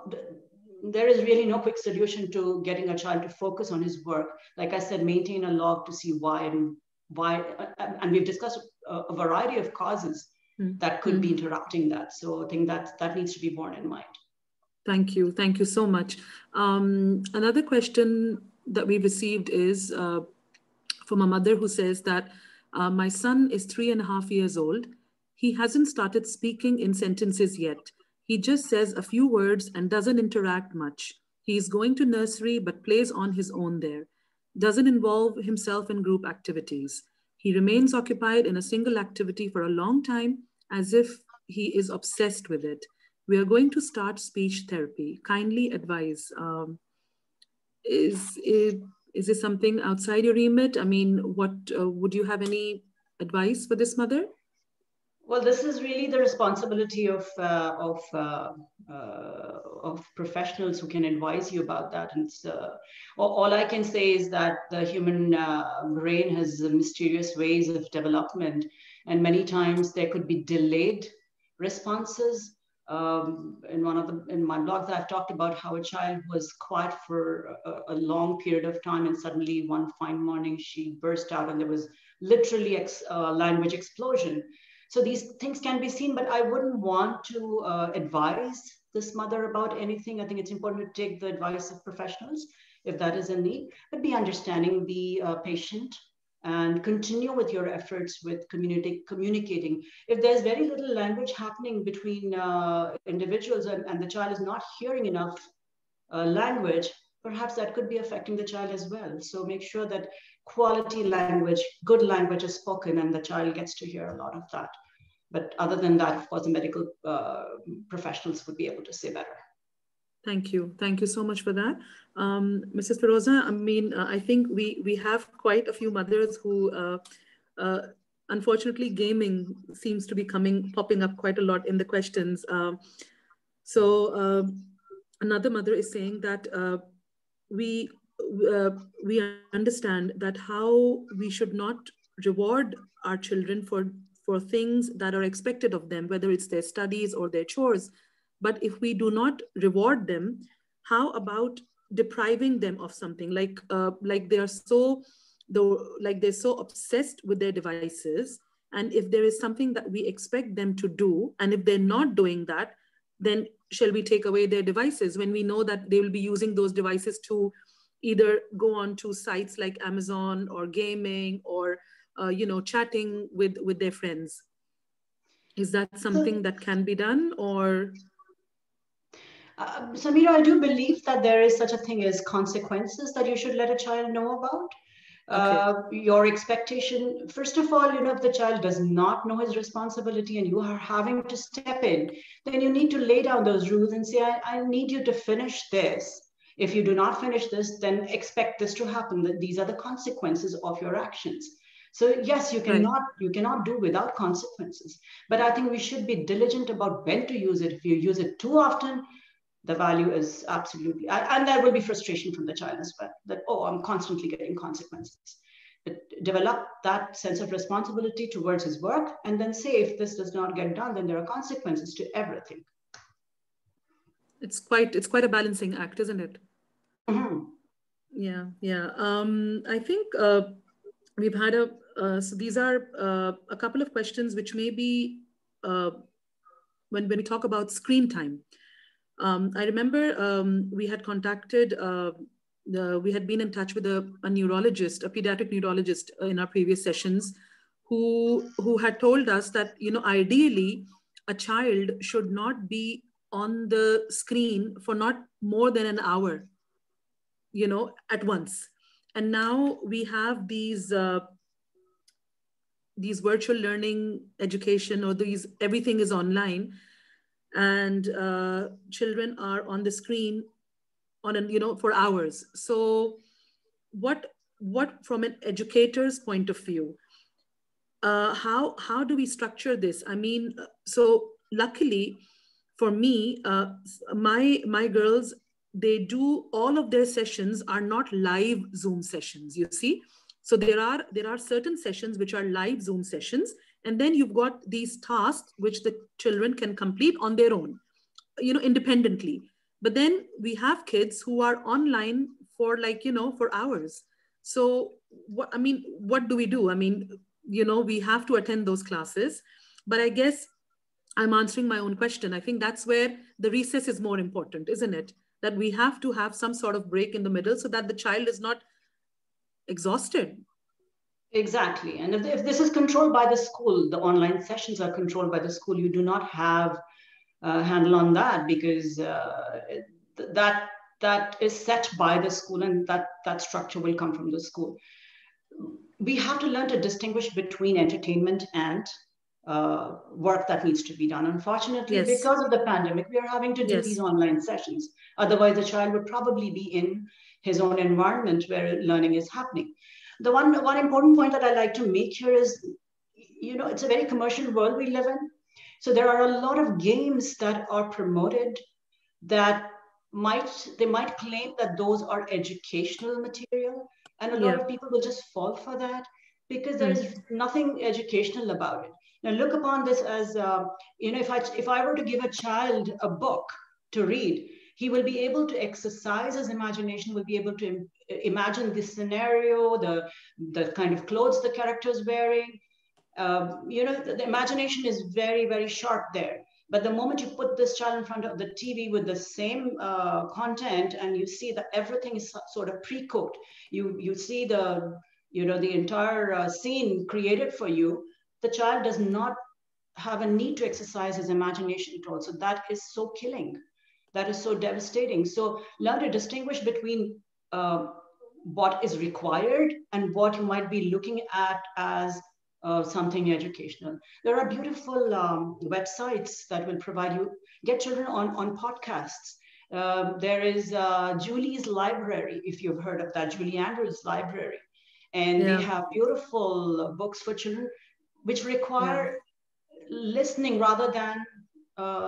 there is really no quick solution to getting a child to focus on his work. Like I said, maintain a log to see why, and we've discussed a variety of causes that could be interrupting that. So I think that needs to be borne in mind. Thank you. Thank you so much. Another question that we received is from a mother who says that my son is 3.5 years old. He hasn't started speaking in sentences yet. He just says a few words and doesn't interact much. He's going to nursery but plays on his own there. Doesn't involve himself in group activities. He remains occupied in a single activity for a long time as if he is obsessed with it. We are going to start speech therapy. Kindly advise. Is this something outside your remit? I mean, what would you have any advice for this mother? Well, this is really the responsibility of professionals who can advise you about that. And all I can say is that the human brain has mysterious ways of development, and many times there could be delayed responses. In my blogs, I've talked about how a child was quiet for a long period of time, and suddenly one fine morning she burst out, and there was literally a language explosion. So these things can be seen, but I wouldn't want to advise this mother about anything. I think it's important to take the advice of professionals if that is a need, but be understanding, be patient, and continue with your efforts with communicating. If there's very little language happening between individuals and the child is not hearing enough language, perhaps that could be affecting the child as well. So make sure that quality language, good language is spoken, and the child gets to hear a lot of that. But other than that, of course, the medical professionals would be able to say better. Thank you. Thank you so much for that. Mrs. Farozan, I mean, I think we have quite a few mothers who, unfortunately, gaming seems to be popping up quite a lot in the questions. So another mother is saying that we understand that how we should not reward our children for things that are expected of them, whether it's their studies or their chores. But if we do not reward them, how about depriving them of something? Like they're so obsessed with their devices, and if there is something that we expect them to do, and if they're not doing that, then shall we take away their devices when we know that they will be using those devices to either go on to sites like Amazon or gaming or chatting with their friends? Is that something that can be done, or? Samira, I do believe that there is such a thing as consequences that you should let a child know about. Okay. Your expectation, first of all, if the child does not know his responsibility and you are having to step in, then you need to lay down those rules and say, I need you to finish this. If you do not finish this, then expect this to happen. That these are the consequences of your actions. So yes, you cannot do without consequences. But I think we should be diligent about when to use it. If you use it too often, the value is absolutely, and there will be frustration from the child as well, that, oh, I'm constantly getting consequences. But develop that sense of responsibility towards his work, and then say, if this does not get done, then there are consequences to everything. It's quite a balancing act, isn't it? Mm-hmm. Yeah, yeah. I think we've had so these are a couple of questions which may be uh, when we talk about screen time. I remember we had contacted, we had been in touch with a neurologist, a pediatric neurologist in our previous sessions, who had told us that, you know, ideally a child should not be on the screen for not more than an hour, you know, at once. And now we have these virtual learning education, or these everything is online, and children are on the screen on an, you know, for hours. So what from an educator's point of view, how do we structure this? I mean, so luckily for me, my girls, they do all of their sessions are not live Zoom sessions, you see. So there are certain sessions which are live Zoom sessions, and then you've got these tasks which the children can complete on their own, you know, independently. But then we have kids who are online for, like, you know, for hours. So what do we do? I mean, you know, we have to attend those classes, but I guess I'm answering my own question. I think that's where the recess is more important, isn't it? That we have to have some sort of break in the middle so that the child is not exhausted. Exactly. And if this is controlled by the school, the online sessions are controlled by the school, you do not have a handle on that, because that is set by the school, and that structure will come from the school. We have to learn to distinguish between entertainment and work that needs to be done. Unfortunately, Yes. because of the pandemic, we are having to do Yes. these online sessions. Otherwise, the child would probably be in his own environment where learning is happening. The one important point that I like to make here is, you know, it's a very commercial world we live in. So there are a lot of games that are promoted that they might claim that those are educational material, and a lot Yeah. of people will just fall for that because there is nothing educational about it. Now look upon this as, you know, if I were to give a child a book to read, he will be able to exercise his imagination, will be able to imagine the scenario, the kind of clothes the character is wearing. You know, the imagination is very, very sharp there. But the moment you put this child in front of the TV with the same content, and you see that everything is sort of pre-cooked, you see the, you know, the entire scene created for you, the child does not have a need to exercise his imagination at all. So that is so killing. That is so devastating. So learn to distinguish between what is required and what you might be looking at as something educational. There are beautiful websites that will provide you, get children on podcasts. There is Julie's Library, if you've heard of that, Julie Andrews' Library. And they have beautiful books for children, which require listening rather than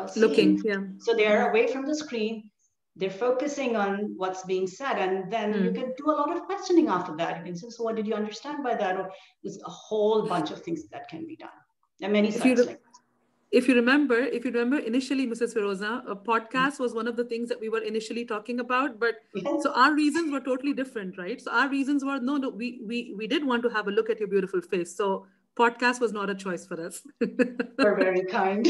seeing. Looking. So they are away from the screen. They're focusing on what's being said, and then you can do a lot of questioning after that. You can say, so what did you understand by that? Or there's a whole bunch of things that can be done. There are many sites like this. If you remember initially, Mrs. Farozan, a podcast was one of the things that we were initially talking about, but so our reasons were totally different, right? So our reasons were, no, we did want to have a look at your beautiful face. So podcast was not a choice for us. You're very kind.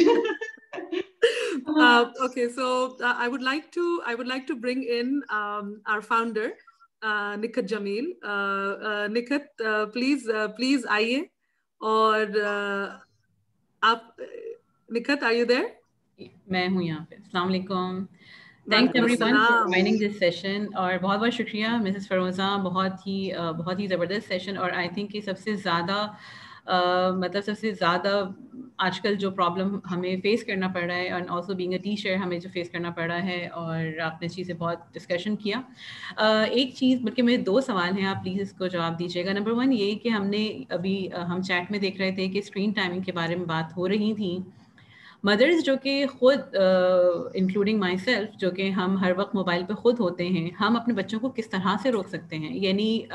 Okay, so I would like to bring in our founder, Nikat Jamil. Nikat, please आइए और आप Nikat, are you there? मैं हूँ यहाँ पे. अस्सलाम वालेकुम. Thanks everyone for joining this session, और बहुत बहुत शुक्रिया मिसेस फरोज़ा. बहुत ही ज़बरदस्त सेशन. और आई थिंक कि सबसे ज़्यादा आजकल जो प्रॉब्लम हमें फेस करना पड़ रहा है, and also being a teacher हमें जो फेस करना पड़ रहा है, और आपने इस चीज़ से बहुत डिस्कशन किया. एक चीज़, बल्कि मेरे 2 सवाल हैं, आप प्लीज़ इसको जवाब दीजिएगा. नंबर 1 ये कि हमने अभी हम चैट में देख रहे थे कि स्क्रीन टाइमिंग के बारे में बात हो रही थी. मदर्स जो कि ख़ुद इंक्लूडिंग माई सेल्फ, जो कि हम हर वक्त मोबाइल पे ख़ुद होते हैं, हम अपने बच्चों को किस तरह से रोक सकते हैं? यानी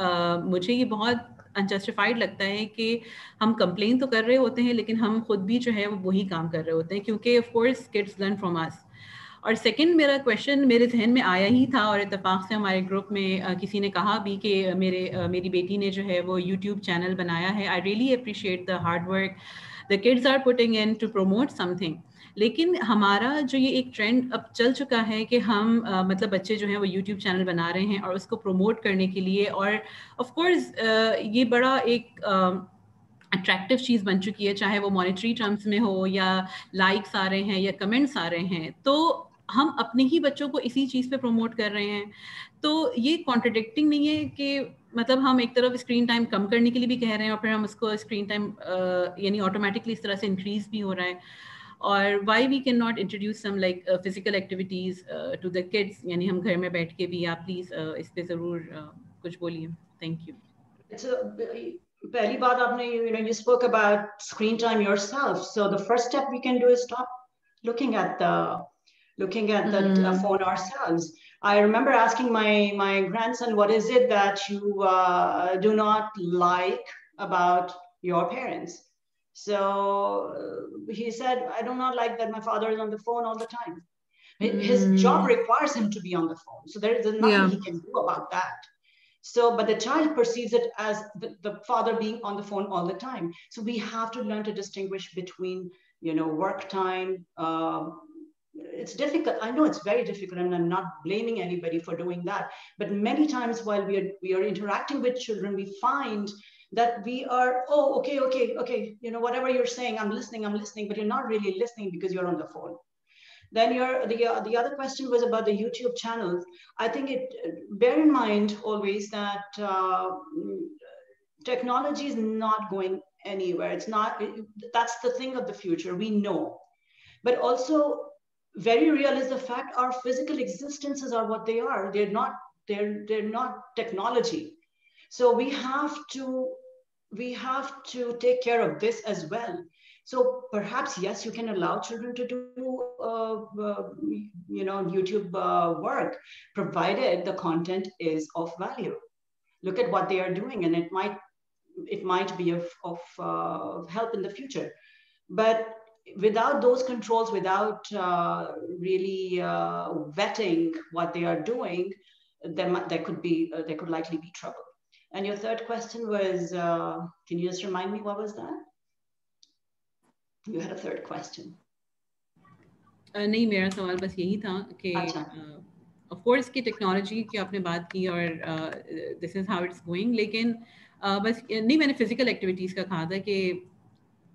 मुझे ये बहुत अनजस्टिफाइड लगता है कि हम कंप्लेन तो कर रहे होते हैं, लेकिन हम खुद भी जो है वो वही काम कर रहे होते हैं, क्योंकि of course kids learn from us. और सेकंड मेरा क्वेश्चन मेरे जहन में आया ही था और इत्तेफाक से हमारे ग्रुप में किसी ने कहा भी कि मेरी बेटी ने जो है वो यूट्यूब चैनल बनाया है. I really appreciate the hard work the kids are putting in to promote something. लेकिन हमारा जो ये एक ट्रेंड अब चल चुका है कि हम मतलब बच्चे जो हैं वो यूट्यूब चैनल बना रहे हैं और उसको प्रमोट करने के लिए, और ऑफ कोर्स ये बड़ा एक अट्रैक्टिव चीज़ बन चुकी है, चाहे वो मॉनेटरी टर्म्स में हो या लाइक्स आ रहे हैं या कमेंट्स आ रहे हैं, तो हम अपने ही बच्चों को इसी चीज़ पे प्रमोट कर रहे हैं. तो ये कॉन्ट्रडिक्टिंग नहीं है कि मतलब हम एक तरफ स्क्रीन टाइम कम करने के लिए भी कह रहे हैं और फिर हम उसको स्क्रीन टाइम यानी ऑटोमेटिकली इस तरह से इंक्रीज भी हो रहा है, और why we can not introduce some like physical activities to the kids, यानी हम घर में बैठ के भी. आप प्लीज़ इस पे ज़रूर कुछ बोलिए. Thank you. पहली बात आपने, you spoke about screen time yourself. So the first step we can do is stop looking at the phone ourselves. I remember asking my grandson, what is it that you do not like about your parents? So he said, I do not like that my father is on the phone all the time. His job requires him to be on the phone. So there's nothing he can do about that. So, but the child perceives it as the father being on the phone all the time. So we have to learn to distinguish between, work time. It's difficult. I know it's very difficult, and I'm not blaming anybody for doing that. But many times while we are interacting with children, we find that we are, okay. Whatever you're saying, I'm listening, but you're not really listening because you're on the phone. Then the other question was about the YouTube channels. I think bear in mind always that technology is not going anywhere. It's not, that's the thing of the future, we know. But also very real is the fact our physical existences are what they are. They're not technology. So we have to take care of this as well. So perhaps, yes, you can allow children to do, YouTube work, provided the content is of value. Look at what they are doing, and it might be of help in the future. But without those controls, without really vetting what they are doing, there could likely be trouble. And your third question was, can you just remind me, what was that? You had a third question. नहीं, मेरा सवाल बस यही था कि of course की technology की आपने बात की और this is how it's going, लेकिन बस नहीं, मैंने फिजिकल एक्टिविटीज़ का कहा था कि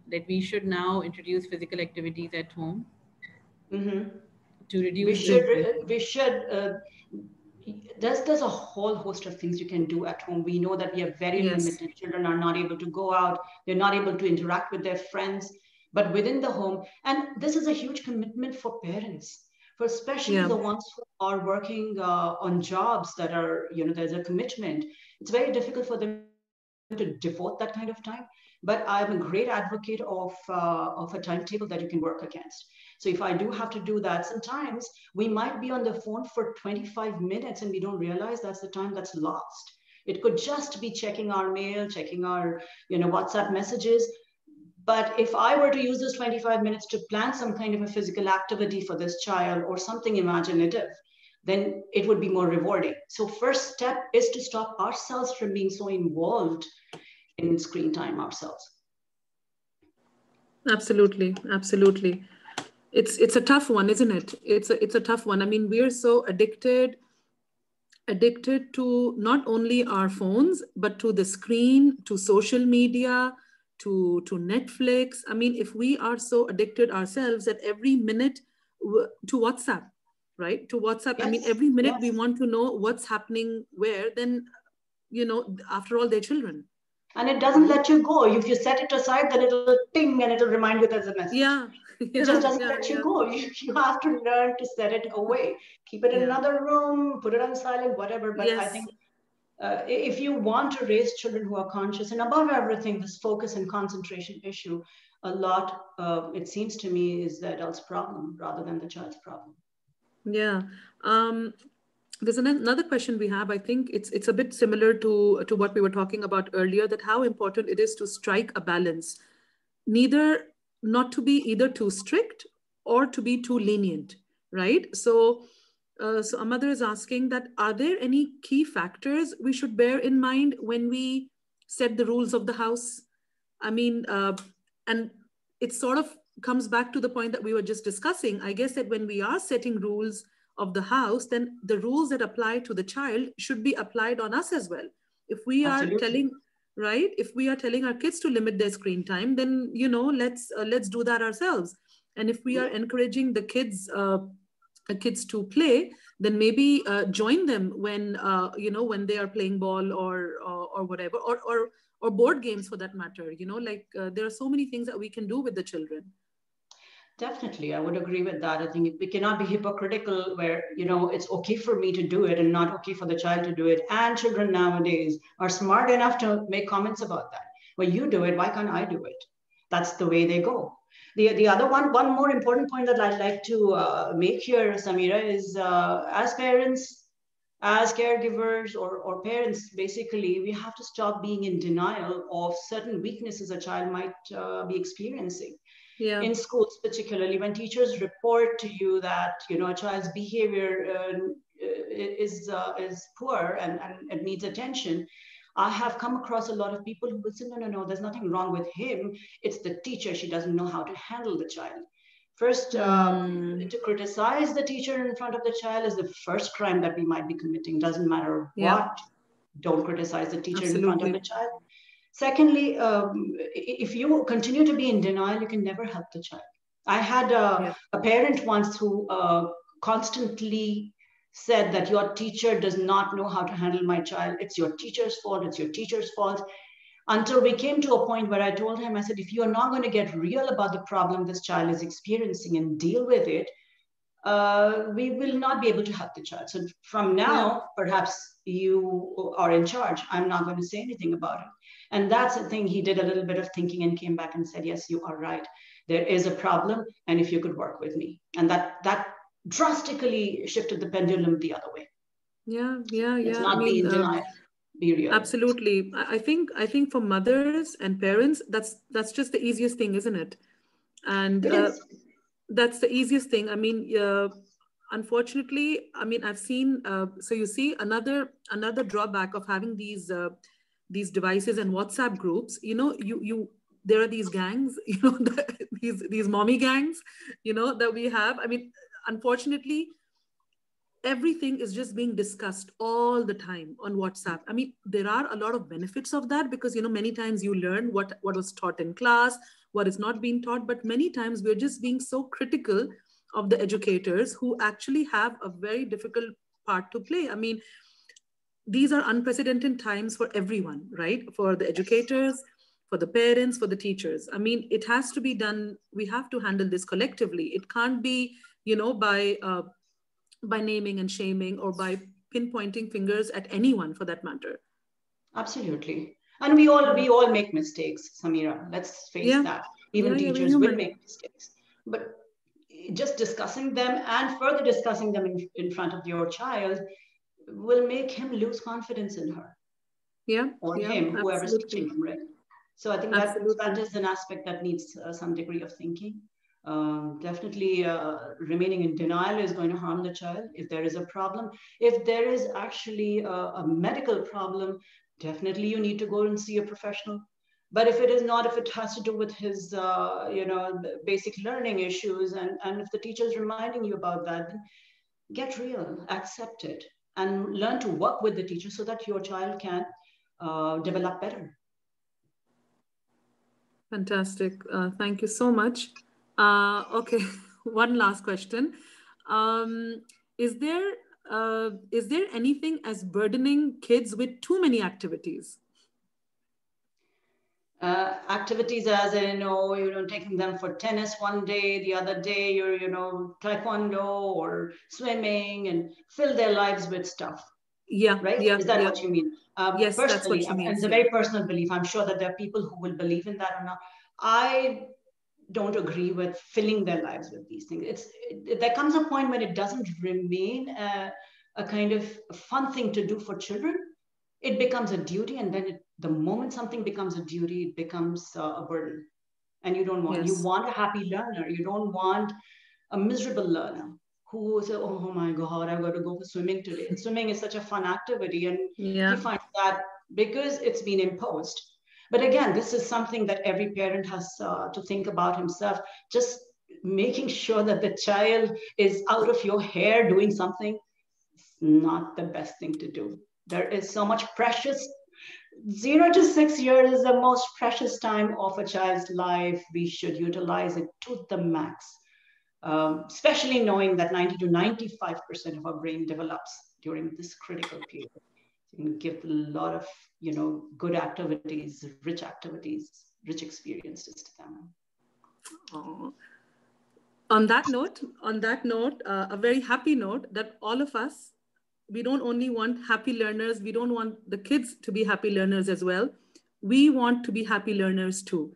that we should now introduce physical activities at home to reduce. We should. There's a whole host of things you can do at home. We know that we have very limited. Children are not able to go out. They're not able to interact with their friends. But within the home, and this is a huge commitment for parents, for especially the ones who are working on jobs that are, there's a commitment. It's very difficult for them to devote that kind of time. But I'm a great advocate of a timetable that you can work against. So if I do have to do that, sometimes we might be on the phone for 25 minutes and we don't realize that's the time that's lost. It could just be checking our mail, checking our, WhatsApp messages. But if I were to use those 25 minutes to plan some kind of a physical activity for this child or something imaginative, then it would be more rewarding. So first step is to stop ourselves from being so involved in screen time ourselves. Absolutely. It's a tough one, isn't it? It's a tough one. I mean, we're so addicted to not only our phones, but to the screen, to social media, to Netflix. I mean, if we are so addicted ourselves that every minute to WhatsApp, right? To WhatsApp. Yes. I mean, every minute we want to know what's happening where, then, after all, they're children. And it doesn't let you go. If you set it aside, then it'll ping and it'll remind you there's a message. It just doesn't let you go. You have to learn to set it away. Keep it in another room, put it on silent, whatever. But I think if you want to raise children who are conscious, and above everything, this focus and concentration issue, a lot, it seems to me, is the adult's problem rather than the child's problem. Yeah. There's another question we have. I think it's a bit similar to what we were talking about earlier, that how important it is to strike a balance, not to be either too strict or to be too lenient, right? So a mother is asking that, are there any key factors we should bear in mind when we set the rules of the house? I mean, and it sort of comes back to the point that we were just discussing. I guess that when we are setting rules of the house, then the rules that apply to the child should be applied on us as well. If we are Absolutely. telling, right, if we are telling our kids to limit their screen time, then let's do that ourselves. And if we are encouraging the kids to play, then maybe join them when they are playing ball or whatever, or board games for that matter. There are so many things that we can do with the children. Definitely, I would agree with that. I think we cannot be hypocritical where, it's okay for me to do it and not okay for the child to do it. And children nowadays are smart enough to make comments about that. Well, you do it, why can't I do it? That's the way they go. The other one more important point that I'd like to make here, Samira, is as parents, as caregivers or parents, basically, we have to stop being in denial of certain weaknesses a child might be experiencing. Yeah. In schools, particularly when teachers report to you that a child's behavior is poor and it needs attention, I have come across a lot of people who will say, no, there's nothing wrong with him. It's the teacher. She doesn't know how to handle the child. First, to criticize the teacher in front of the child is the first crime that we might be committing. Doesn't matter what. Don't criticize the teacher in front of the child. Secondly, if you continue to be in denial, you can never help the child. I had a parent once who constantly said that your teacher does not know how to handle my child. It's your teacher's fault. It's your teacher's fault. Until we came to a point where I told him, I said, if you are not going to get real about the problem this child is experiencing and deal with it, we will not be able to help the child. So from now, perhaps you are in charge. I'm not going to say anything about it. And that's the thing. He did a little bit of thinking and came back and said, yes, you are right. There is a problem. And if you could work with me. And that drastically shifted the pendulum the other way. Yeah. It's not being denied. Be real. Absolutely. I think for mothers and parents, that's just the easiest thing, isn't it? And that's the easiest thing. I mean, unfortunately, I've seen. So you see, another drawback of having these devices and WhatsApp groups. There are these gangs. These mommy gangs. That we have. I mean, unfortunately, everything is just being discussed all the time on WhatsApp. I mean, there are a lot of benefits of that because, many times you learn what was taught in class, what is not being taught, but many times we're just being so critical of the educators who actually have a very difficult part to play. I mean, these are unprecedented times for everyone, right? For the educators, for the parents, for the teachers. I mean, it has to be done. We have to handle this collectively. It can't be, by naming and shaming or by pinpointing fingers at anyone for that matter. Absolutely. And we all make mistakes, Samira. Let's face that. Even teachers will make mistakes. But just discussing them and further discussing them in front of your child will make him lose confidence in her. Or him, whoever's teaching him, right? So I think that is an aspect that needs some degree of thinking. Definitely remaining in denial is going to harm the child if there is a problem. If there is actually a medical problem, definitely you need to go and see a professional. But if it is not, if it has to do with his basic learning issues, and if the teacher is reminding you about that, then get real, accept it, and learn to work with the teacher so that your child can develop better. Fantastic. Thank you so much. Okay, one last question. Is there anything as burdening kids with too many activities? Activities as in, taking them for tennis one day, the other day you're, taekwondo or swimming, and fill their lives with stuff. Right? Is that what you mean? Yes, personally, that's what you mean. And it's a very personal belief. I'm sure that there are people who will believe in that or not. I don't agree with filling their lives with these things. There comes a point when it doesn't remain a kind of fun thing to do for children. It becomes a duty, and then the moment something becomes a duty, it becomes a burden. And you don't want. You want a happy learner. You don't want a miserable learner. who say, oh my God, I've got to go for swimming today. And swimming is such a fun activity. And he finds that because it's been imposed. But again, this is something that every parent has to think about himself. Just making sure that the child is out of your hair doing something is not the best thing to do. There is so much precious. 0 to 6 years is the most precious time of a child's life. We should utilize it to the max. Especially knowing that 90 to 95% of our brain develops during this critical period. And give a lot of, good activities, rich experiences to them. Oh. On that note, a very happy note that all of us, we don't only want happy learners, we don't want the kids to be happy learners as well. We want to be happy learners too.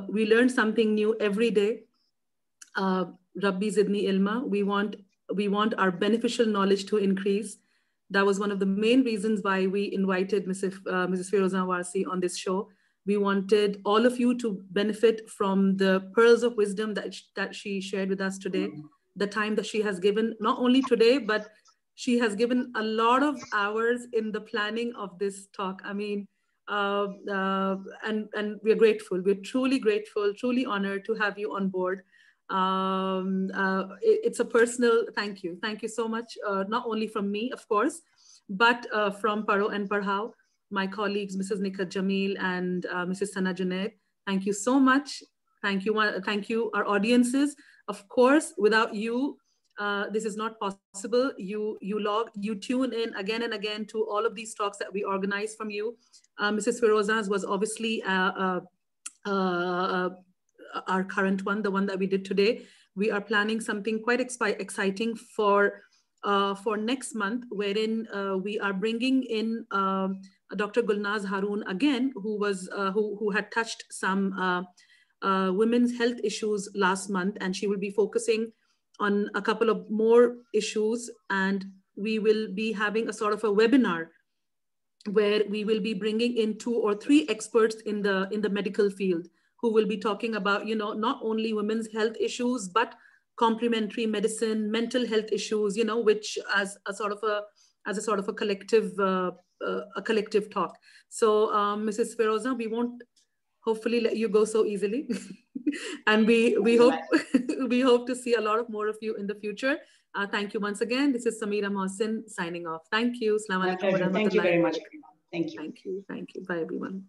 We learn something new every day. Rabbi Zidni Ilma, we want our beneficial knowledge to increase. That was one of the main reasons why we invited Mrs. Farozan Warsi on this show. We wanted all of you to benefit from the pearls of wisdom that she shared with us today, the time that she has given, not only today, but she has given a lot of hours in the planning of this talk. I mean, and we're grateful. We're truly grateful, truly honored to have you on board. It's a personal thank you. Thank you so much, not only from me, of course, but from Paro and Parhao, my colleagues, Mrs. Nikat Jamil and Mrs. Sana Junaid. Thank you so much. Thank you, our audiences. Of course, without you, this is not possible. You tune in again and again to all of these talks that we organize from you. Mrs. Farozan's was obviously our current one, the one that we did today. We are planning something quite exciting for next month, wherein we are bringing in Dr. Gulnaz Haroon again, who had touched some women's health issues last month, and she will be focusing on a couple of more issues, and we will be having a sort of a webinar where we will be bringing in 2 or 3 experts in the medical field who will be talking about, not only women's health issues, but complementary medicine, mental health issues, which as a sort of a collective talk. So Mrs. Farozan, we won't hopefully let you go so easily. And we hope to see a lot of more of you in the future. Thank you once again. This is Samira Mohsin signing off. Thank you. My pleasure. Thank you very much, everyone. Thank you. Thank you. Bye, everyone.